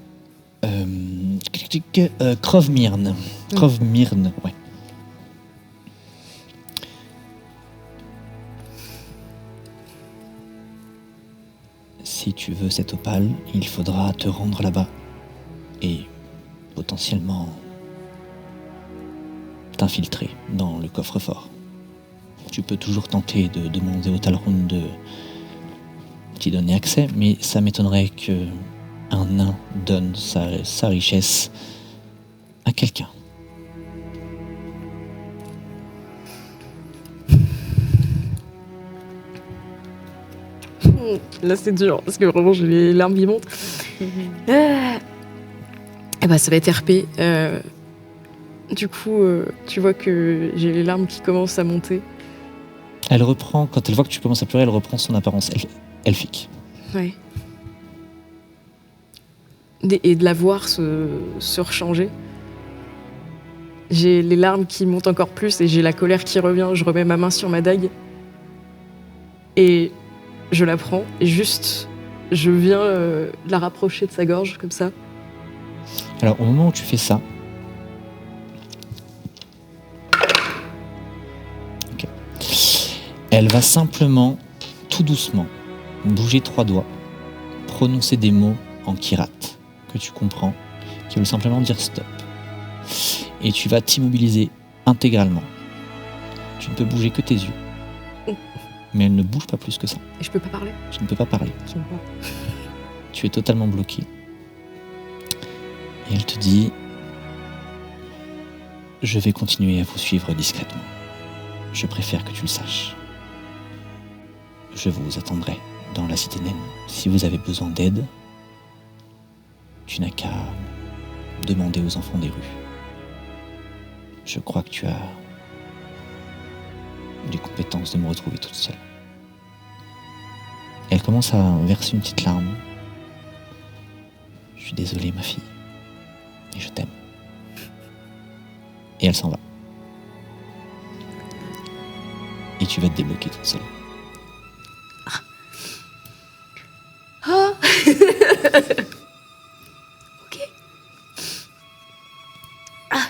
Krovmirn. Krovmirn, ouais. Si tu veux cette opale, il faudra te rendre là-bas et potentiellement t'infiltrer dans le coffre-fort. Tu peux toujours tenter de demander au Talrun de t'y donner accès, mais ça m'étonnerait que un nain donne sa richesse à quelqu'un. Là, c'est dur, parce que vraiment, j'ai les larmes qui montent. Eh ben, ça va être RP. Du coup, tu vois que j'ai les larmes qui commencent à monter. Elle reprend, quand elle voit que tu commences à pleurer, elle reprend son apparence elfique. Ouais. Et de la voir se rechanger. J'ai les larmes qui montent encore plus et j'ai la colère qui revient. Je remets ma main sur ma dague. Et je la prends et juste, je viens la rapprocher de sa gorge, comme ça. Alors, au moment où tu fais ça, ok, elle va simplement, tout doucement, bouger 3 doigts, prononcer des mots en kirate que tu comprends, qui veulent simplement dire stop. Et tu vas t'immobiliser intégralement. Tu ne peux bouger que tes yeux. Mais elle ne bouge pas plus que ça. Et je peux pas parler. Tu ne peux pas parler. Je peux pas. Tu es totalement bloqué. Et elle te dit: je vais continuer à vous suivre discrètement. Je préfère que tu le saches. Je vous attendrai dans la cité naine. Si vous avez besoin d'aide, tu n'as qu'à demander aux enfants des rues. Je crois que tu as les compétences de me retrouver toute seule. Elle commence à verser une petite larme. Je suis désolé, ma fille. Et je t'aime. Et elle s'en va. Et tu vas te débloquer toute seule. Ah. Ok. Ah.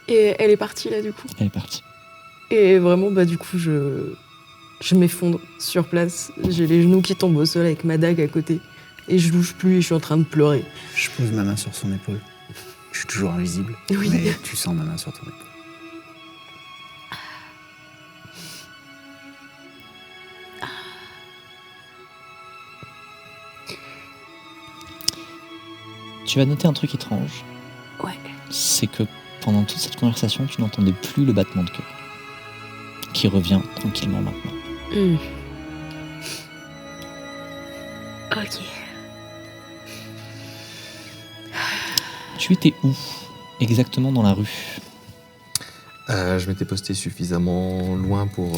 Et elle est partie là du coup. Elle est partie. Et vraiment bah du coup je m'effondre sur place. J'ai les genoux qui tombent au sol avec ma dague à côté. Et je bouge plus et je suis en train de pleurer. Je pose ma main sur son épaule. Je suis toujours invisible, Oui. mais tu sens ma main sur ton épaule. Tu vas noter un truc étrange. Ouais. C'est que pendant toute cette conversation, tu n'entendais plus le battement de cœur. Qui revient tranquillement maintenant. Ok. Tu étais où exactement dans la rue? Je m'étais posté suffisamment loin pour...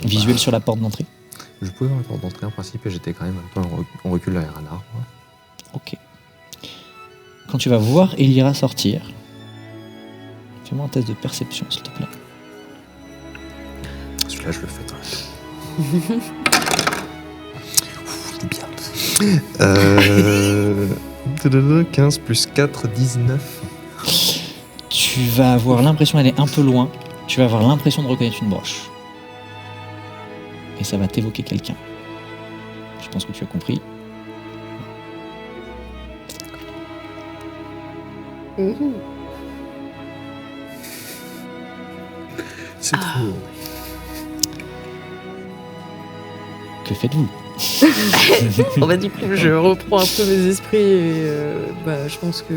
Visuel sur la porte d'entrée? Je pouvais voir la porte d'entrée en principe et j'étais quand même un peu en recul derrière un arbre. Ok. Quand tu vas voir Elira sortir, fais-moi un test de perception, s'il te plaît. Celui-là, je le fais toi. C'est bien. 15 plus 4, 19. Tu vas avoir l'impression d'aller un peu loin. Tu vas avoir l'impression de reconnaître une broche. Et ça va t'évoquer quelqu'un. Je pense que tu as compris. C'est trop. Que faites-vous? Bon bah du coup je reprends un peu mes esprits et bah je pense que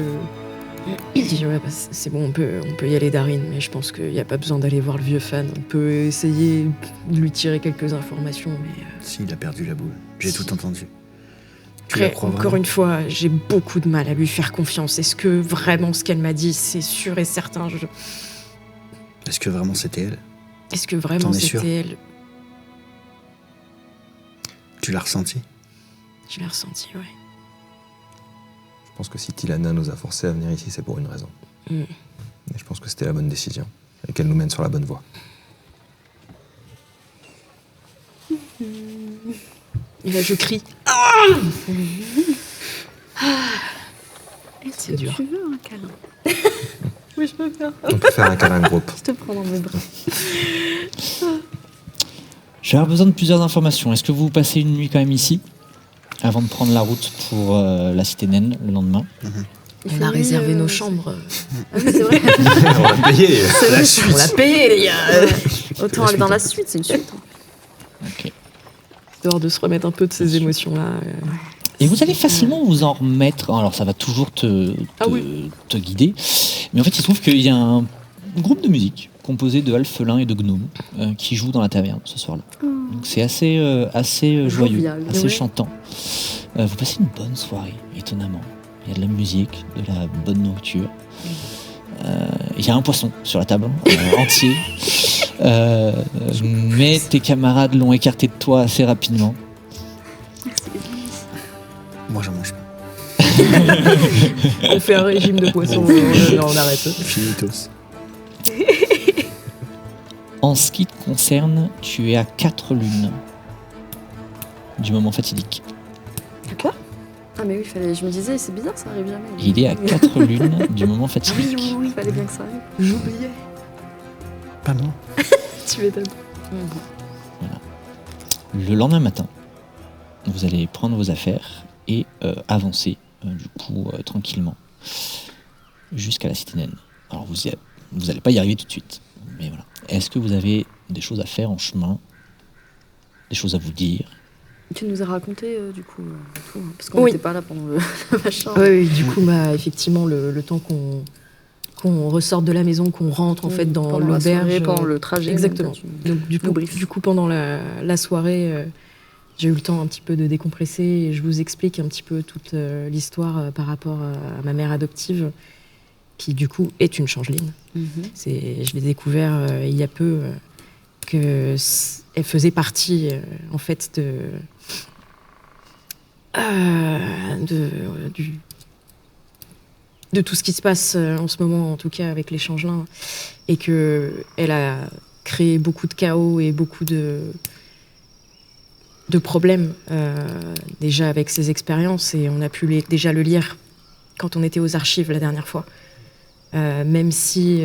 je dis ouais bah, c'est bon on peut y aller Darin, mais je pense qu'il n'y a pas besoin d'aller voir le vieux fan. On peut essayer de lui tirer quelques informations, mais S'il a perdu la boule, j'ai tout entendu. Tu la après, crois encore vraiment une fois, j'ai beaucoup de mal à lui faire confiance. Est-ce que vraiment ce qu'elle m'a dit, c'est sûr et certain Est-ce que vraiment c'était elle? Est-ce que vraiment T'en es sûr? c'était elle? Tu l'as ressenti? Je l'ai ressenti, ouais. Je pense que si Tilana nous a forcés à venir ici, c'est pour une raison. Mm. Et je pense que c'était la bonne décision et qu'elle nous mène sur la bonne voie. Et là, je crie. Est-ce C'est que dur. tu veux un câlin? Oui, je veux bien. On peut faire un câlin de groupe. Je te prends dans mes bras. Je vais avoir besoin de plusieurs informations. Est-ce que vous passez une nuit quand même ici, avant de prendre la route pour la cité naine le lendemain? Il On fait a nuit, réservé nos chambres. Ah oui, c'est vrai. On l'a payé. C'est vrai. On l'a payé, les gars. Autant aller dans la suite, c'est une suite. Ok. Histoire de se remettre un peu de ces émotions-là. Et vous allez facilement vous en remettre. Alors ça va toujours te guider. Mais en fait, il se trouve qu'il y a un groupe de musique composé de alphelins et de gnomes qui joue dans la taverne ce soir-là. Donc c'est assez joyeux, Jovial. assez Ouais. chantant. Vous passez une bonne soirée, étonnamment. Il y a de la musique, de la bonne nourriture. Il y a un poisson sur la table, entier. Mais tes camarades l'ont écarté de toi assez rapidement. Moi, j'en mange pas. On fait un régime de poisson, on arrête. Finitos. En ce qui te concerne, tu es à 4 lunes du moment fatidique. Quoi? Ah mais oui, je me disais, c'est bizarre, ça arrive jamais. Il est à 4 lunes du moment fatidique. Oui, fallait bien que ça arrive. J'oubliais. Pas moi. Tu m'étonnes. Le lendemain matin, vous allez prendre vos affaires et avancer tranquillement jusqu'à la cité naine. Alors vous n'allez pas y arriver tout de suite, mais voilà. Est-ce que vous avez des choses à faire en chemin, des choses à vous dire? Tu nous as raconté du coup tout, hein, parce qu'on Oui. n'était pas là pendant le machin. Oui, du coup, effectivement, le temps qu'on ressorte de la maison, qu'on rentre en fait dans Pendant la l'auberge. soirée, pendant le trajet. Exactement. même, Donc, du coup, pendant la soirée, j'ai eu le temps un petit peu de décompresser et je vous explique un petit peu toute l'histoire par rapport à ma mère adoptive, qui du coup est une changeline. Je l'ai découvert il y a peu qu'elle faisait partie en fait de tout ce qui se passe en ce moment, en tout cas avec les changelins, et qu'elle a créé beaucoup de chaos et beaucoup de problèmes déjà avec ses expériences, et on a pu déjà le lire quand on était aux archives la dernière fois. Même si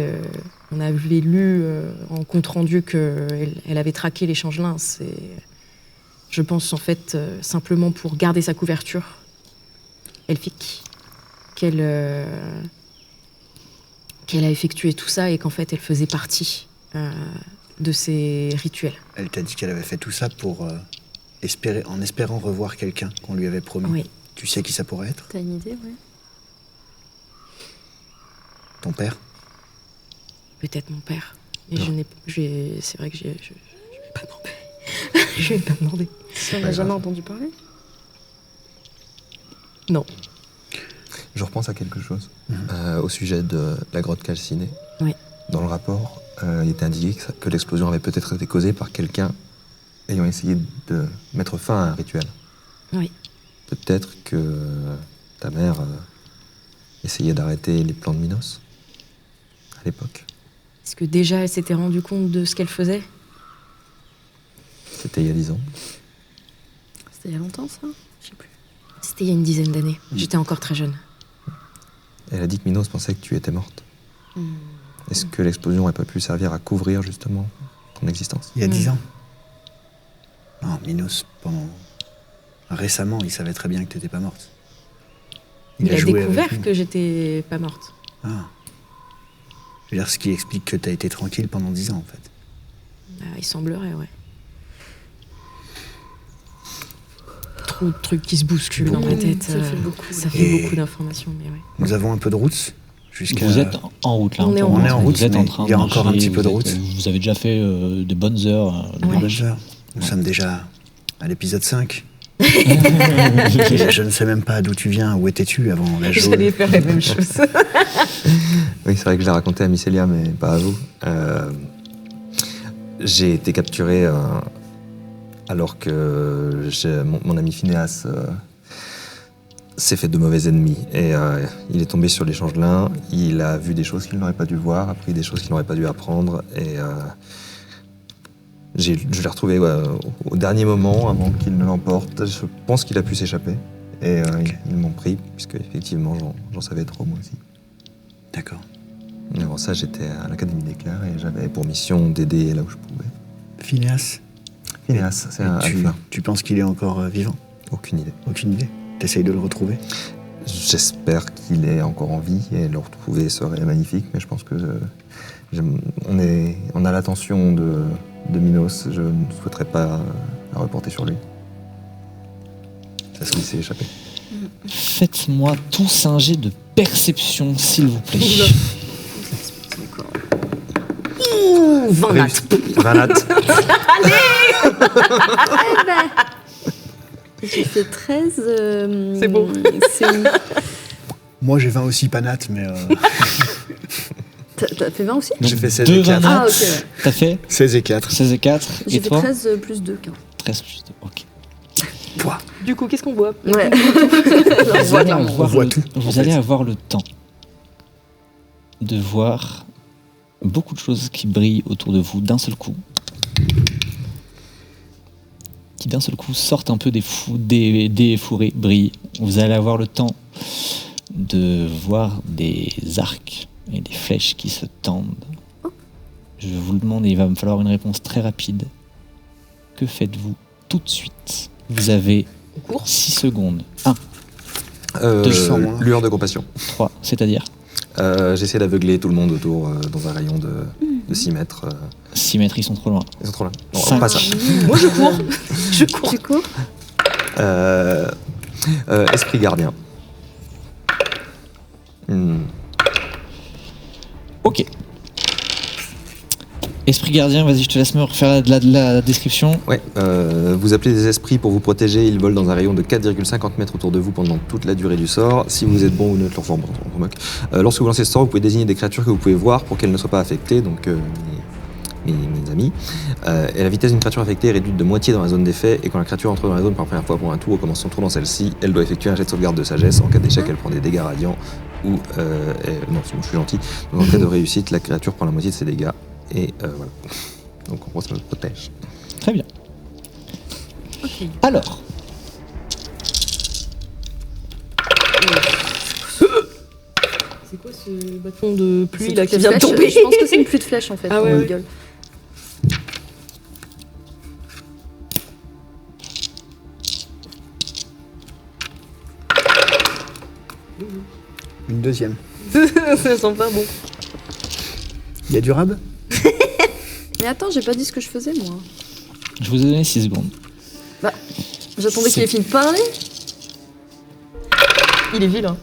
on avait lu en compte-rendu qu'elle avait traqué les changelins, c'est, je pense en fait, simplement pour garder sa couverture elfique, qu'elle a effectué tout ça et qu'en fait elle faisait partie de ces rituels. Elle t'a dit qu'elle avait fait tout ça pour en espérant revoir quelqu'un qu'on lui avait promis. Oui. Tu sais qui ça pourrait être? T'as une idée, ouais. Ton père? Peut-être mon père. Mais Non. c'est vrai que je vais pas demander. Je vais pas demander. On n'a jamais entendu parler. Non. Je repense à quelque chose au sujet de la grotte calcinée. Oui. Dans le rapport, il était indiqué que l'explosion avait peut-être été causée par quelqu'un ayant essayé de mettre fin à un rituel. Oui. Peut-être que ta mère essayait d'arrêter les plans de Minos à l'époque. Est-ce que déjà elle s'était rendue compte de ce qu'elle faisait? C'était il y a 10 ans. C'était il y a longtemps, ça? Je sais plus. C'était il y a une dizaine d'années. J'étais encore très jeune. Elle a dit que Minos pensait que tu étais morte. Est-ce que l'explosion n'aurait pas pu servir à couvrir justement ton existence? Il y a 10 ans. Non, Minos, récemment, il savait très bien que t'étais pas morte. Il a joué avec découvert nous. que j'étais pas morte. Ah. Je veux dire, ce qui explique que t'as été tranquille pendant 10 ans, en fait. Il semblerait, ouais. Trop de trucs qui se bousculent dans ma tête. Ça fait beaucoup. Ça fait Et- beaucoup d'informations, mais ouais. Nous avons un peu de route jusqu'à... Vous êtes en route là. On est en pour route. l'instant. On est en route, Vous êtes en mais train il y a de encore un marcher, petit peu de route. Vous avez déjà fait des bonnes heures. de Ouais. marche. Bonnes heures. Nous sommes déjà à l'épisode 5. Et je ne sais même pas d'où tu viens, où étais-tu avant la jaune. J'allais faire la même chose. Oui, c'est vrai que je l'ai raconté à Mycélia, mais pas à vous. J'ai été capturé alors que mon ami Phineas s'est fait de mauvais ennemis. Et il est tombé sur les changelins, il a vu des choses qu'il n'aurait pas dû voir, appris des choses qu'il n'aurait pas dû apprendre. Et je l'ai retrouvé au dernier moment, avant qu'il ne l'emporte. Je pense qu'il a pu s'échapper. Et ils m'ont pris, puisque effectivement j'en savais trop moi aussi. D'accord. Et avant ça, j'étais à l'Académie d'éclairs et j'avais pour mission d'aider là où je pouvais. Phineas, Phineas, c'est un tu alphelin. penses qu'il est encore vivant? Aucune idée. Aucune idée. T'essayes de le retrouver? J'espère qu'il est encore en vie et le retrouver serait magnifique, mais je pense que on a l'attention de Minos. Je ne souhaiterais pas la reporter sur lui. Ça se laisser échapper. Faites-moi tous un jet de perception, s'il vous plaît. Ouh, 20 nattes. 20 nattes. J'ai fait 13. C'est beau. C'est où? Moi, j'ai 20 aussi, pas nat, mais... T'as fait 20 aussi? J'ai fait 16 deux et 4. Ah, ok, ouais. T'as fait 16 et 4. 16 et 4. J'ai Et fait toi 13 plus 2, 15. 13 plus 2, ok. Pouah. Du coup, qu'est-ce qu'on voit? Ouais. Vous allez avoir voit le- tout, en Vous fait. allez avoir le temps de voir beaucoup de choses qui brillent autour de vous d'un seul coup. Qui d'un seul coup sortent un peu des fourrés, brillent. Vous allez avoir le temps de voir des arcs et des flèches qui se tendent. Je vous le demande et il va me falloir une réponse très rapide. Que faites-vous tout de suite? Vous avez On court. 6 secondes. 1, 200 moins. Lueur de compassion. 3, c'est-à-dire J'essaie d'aveugler tout le monde autour dans un rayon de 6 mètres. 6 mètres, ils sont trop loin. Ils sont trop là. Non, Cinq. pas ça. Moi, je cours. Je cours. Tu cours? Esprit gardien. Ok. Esprit gardien, vas-y, je te laisse me refaire la description. Ouais, vous appelez des esprits pour vous protéger. Ils volent dans un rayon de 4,50 mètres autour de vous pendant toute la durée du sort. Si vous êtes bon ou neutre, leur on moque. Lorsque vous lancez ce sort, vous pouvez désigner des créatures que vous pouvez voir pour qu'elles ne soient pas affectées. Donc, mes amis. Et la vitesse d'une créature affectée est réduite de moitié dans la zone d'effet. Et quand la créature entre dans la zone pour la première fois pour un tour, recommence son tour dans celle-ci, elle doit effectuer un jet de sauvegarde de sagesse. En cas d'échec, elle prend des dégâts radiants. Ou. Non, c'est bon, je suis gentil. Donc, en cas de réussite, la créature prend la moitié de ses dégâts. Et voilà. Donc, en gros, ça me protège. Très bien. Ok. Alors, C'est quoi ce bâton de pluie C'est là une qui vient de flèche. tomber? Je pense que c'est une pluie de flèche en fait. Ah ouais, on ouais. rigole. Une deuxième. Ça sent pas bon. Il y a du rab? Mais attends, j'ai pas dit ce que je faisais moi. je vous ai donné 6 secondes. J'attendais qu'il ait fini de parler. Il est vilain.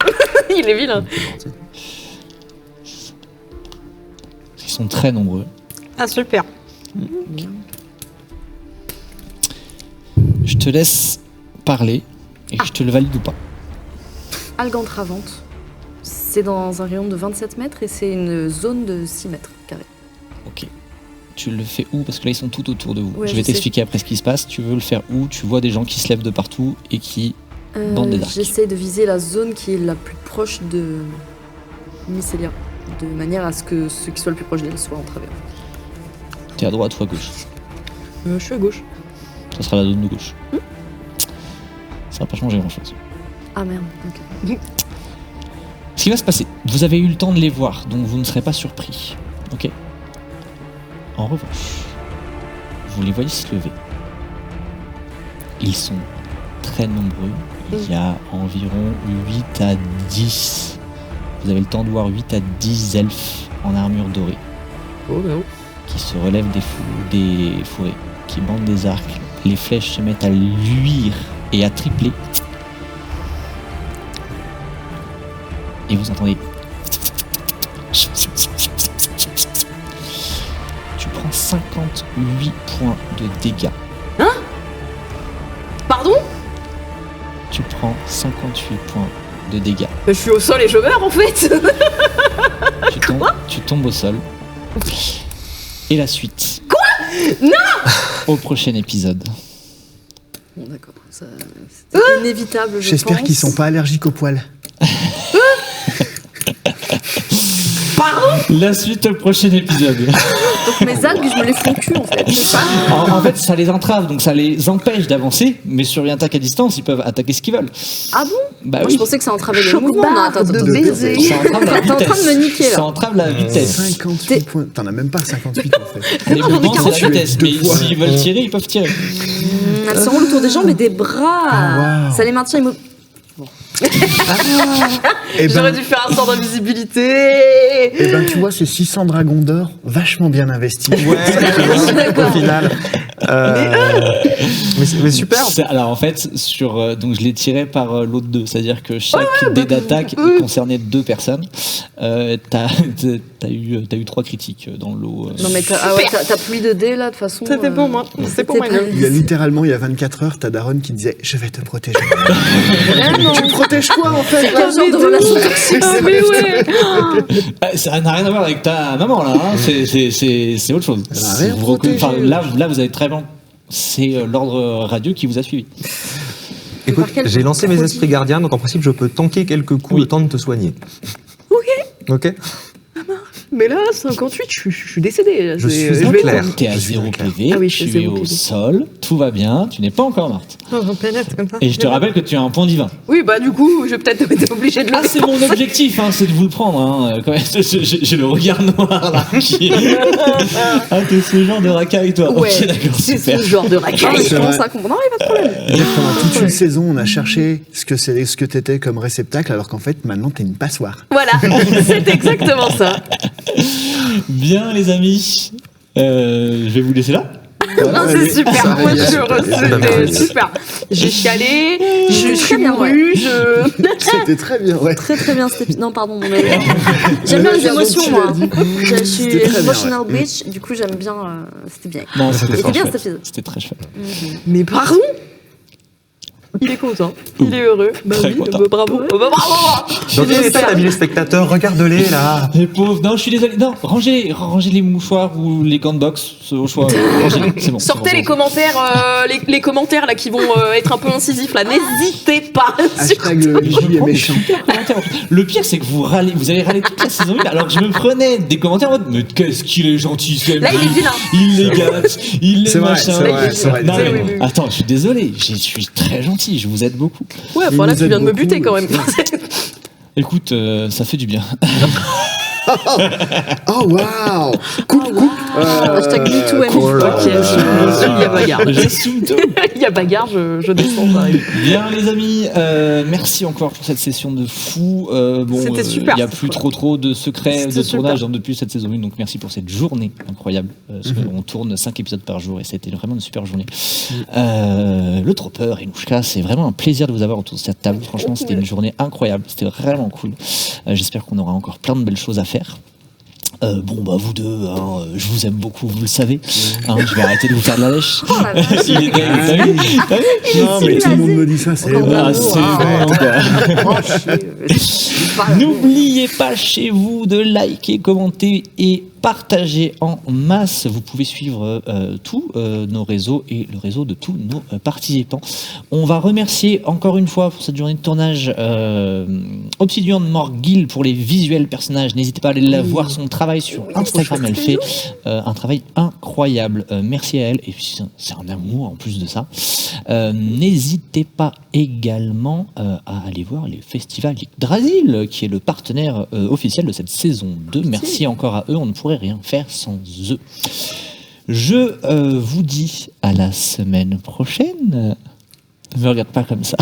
Il est vilain. Ils sont très nombreux. Ah, super. Je te laisse parler et je te le valide ou pas. Algantravante. C'est dans un rayon de 27 mètres et c'est une zone de 6 mètres carrés. Ok. Tu le fais où? Parce que là, ils sont tout autour de vous. Ouais, je vais je sais. t'expliquer après ce qui se passe. Tu veux le faire où? Tu vois des gens qui se lèvent de partout et qui... Bande des arcs. J'essaie de viser la zone qui est la plus proche de Mycélia, de manière à ce que ceux qui soient le plus proche d'elle soient en travers. T'es à droite ou à gauche? Je suis à gauche. Ça sera la zone de gauche. Ça va pas changer grand-chose. Ah merde, ok. Ce qui va se passer, vous avez eu le temps de les voir, donc vous ne serez pas surpris. Ok. En revanche, vous les voyez se lever. Ils sont très nombreux. Il y a environ 8 à 10. Vous avez le temps de voir 8 à 10 elfes en armure dorée Oh, oh. qui se relèvent des fourrés, qui bandent des arcs. Les flèches se mettent à luire et à tripler. Et vous entendez... Tu prends 58 points de dégâts. Pardon? Tu prends 58 points de dégâts. Je suis au sol et je meurs en fait. Tu tombes au sol. Et la suite. Quoi? Non! Au prochain épisode. Bon d'accord, ça c'est inévitable je J'espère pense. qu'ils sont pas allergiques aux poils. La suite au prochain épisode. Donc mes algues, je me les fous au cul en fait. c'est ça En fait, ça les entrave, donc ça les empêche d'avancer. Mais sur une attaque à distance, ils peuvent attaquer ce qu'ils veulent. Ah bon? Bah Moi oui. je pensais que ça entravait le mouvement. Non, attends, de baiser. Ça entrave la T'es en train de me niquer Ça là. entrave la vitesse. 58 points. T'en as même pas 58 en fait. Les mouvements, c'est la 48 vitesse. deux Mais fois. s'ils veulent tirer, ils peuvent tirer. Elles se roulent autour des jambes et des bras. Ah, wow. Ça les maintient immobiles. J'aurais dû faire un sort d'invisibilité. Eh ben, tu vois, c'est 600 dragons d'or, vachement bien investis. Au final. Mais super. Alors en fait, donc je l'ai tiré par l'autre deux, c'est-à-dire que chaque dé d'attaque concernait 2 personnes. T'as eu 3 critiques dans le lot. Non mais t'as pluie de dés là de toute façon. C'était pour moi. C'est pour ma gueule. Il y a littéralement, il y a 24 heures, t'as Daron qui disait « Je vais te protéger ». Vraiment. Tu me protèges quoi, en fait? C'est quel genre de relation toxique? Ah mais ouais. Ça n'a rien à voir avec ta maman là, hein. C'est autre chose. Elle a rien Vous protégé. là vous avez très bien. C'est l'ordre radieux qui vous a suivi. Écoute, Par quel j'ai lancé mes produit esprits gardiens, donc en principe, je peux tanker quelques coups Oui. le temps de te soigner. Ok. Mais là, 58, je suis décédée. Je suis vais en clair. T'es à Je suis 0 clair. PV, Ah oui, je suis tu es 0 au PV. sol, tout va bien, tu n'es pas encore morte. comme ça. Et je te rappelle que tu as un point divin. Oui, bah du coup, je vais peut-être être obligée de le Ah, c'est mon objectif, hein, c'est de vous le prendre. Hein. Quand même, j'ai le regard noir là. Ah, t'es ce genre de racaille, toi. Ouais, Ok, d'accord, c'est super. ce genre de racaille. C'est Je commence vrai. à comprendre. Non, il n'y a pas de problème. Pendant toute une saison, on a cherché ce que t'étais comme réceptacle, alors qu'en fait, maintenant, t'es une passoire. Voilà, c'est exactement ça. Bien, les amis. Je vais vous laisser là. Non, c'est super. ça Moi, régale. c'était super. J'ai chialé, je suis bien, mourue, C'était très bien, ouais. Très très bien cet épisode. Non, pardon, mais j'aime bien les Pardon, émotions, tu moi. l'as dit. Je suis C'était très bien, emotional ouais. bitch, du coup j'aime bien. C'était bien. Non, C'était c'était C'était bien chouette. cet épisode. C'était très chouette. Mais pardon. Il est content, il est heureux. Bah Très oui, content. bah bravo. Bah bravo. Dans quel état t'as mis les spectateurs? Regarde-les là. Les pauvres, non, je suis désolé. Non, rangez les mouchoirs ou les gants de boxe, c'est au choix. Rangez-les, c'est bon. Sortez c'est les bon. commentaires, les commentaires là qui vont être un peu incisifs là. N'hésitez pas. Hashtag le Je Gilles est prends des méchant. super commentaires. Le pire, c'est que vous avez râlé toute la saison 1, alors que je me prenais des commentaires en mode mais qu'est-ce qu'il est gentil, ce Là, il est vilain. il les gâte, il les C'est vrai, machin. c'est vrai, c'est vrai. Non, mais Oui, oui, oui. attends, je suis désolé, je suis très gentil, je vous aide beaucoup. Ouais, Il enfin là nous tu aide viens de me beaucoup, buter quand même. Écoute, ça fait du bien. Oh, waouh! Coupe. Hashtag MeToo, cool. Ok, il y a bagarre. J'assume tout. Il y a bagarre, je descends, j'arrive. Bien les amis, merci encore pour cette session de fou. C'était super, Il n'y a c'était plus cool. trop de secrets de C'était tournage super. depuis cette saison 1, donc merci pour cette journée incroyable. Parce qu'on tourne 5 épisodes par jour et c'était vraiment une super journée. Le Tropper et Nouchka, c'est vraiment un plaisir de vous avoir autour de cette table. Franchement, c'était une journée incroyable, c'était vraiment cool. J'espère qu'on aura encore plein de belles choses à faire. Bon bah vous deux, hein, je vous aime beaucoup, vous le savez. Hein, je vais arrêter de vous faire de la lèche. Oh la vache. Il est dingue, t'as vu T'as vu Non, mais tout le monde me dit ça, c'est Encore bon. Ah, c'est bon, quoi. Voilà. N'oubliez pas chez vous de liker, commenter et partager en masse. Vous pouvez suivre tous nos réseaux et le réseau de tous nos participants. On va remercier encore une fois pour cette journée de tournage Obsidian Morgil pour les visuels personnages. N'hésitez pas à aller voir son travail sur Instagram. Elle fait un travail incroyable. Merci à elle. Et puis c'est un amour en plus de ça. N'hésitez pas également à aller voir les festivals Yggdrasil, qui est le partenaire officiel de cette saison 2. Merci encore à eux, on ne pourrait rien faire sans eux. Je vous dis à la semaine prochaine. Ne me regarde pas comme ça.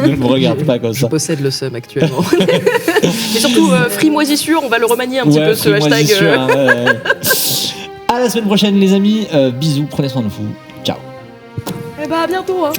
Ne me regarde pas comme Je ça. possède le seum actuellement. Et surtout, Free Moisissure, on va le remanier un petit peu ce fais-moi hashtag. j'y suis, hein, ouais. À la semaine prochaine les amis. Bisous, prenez soin de vous. Ciao. Eh bah à bientôt. Hein.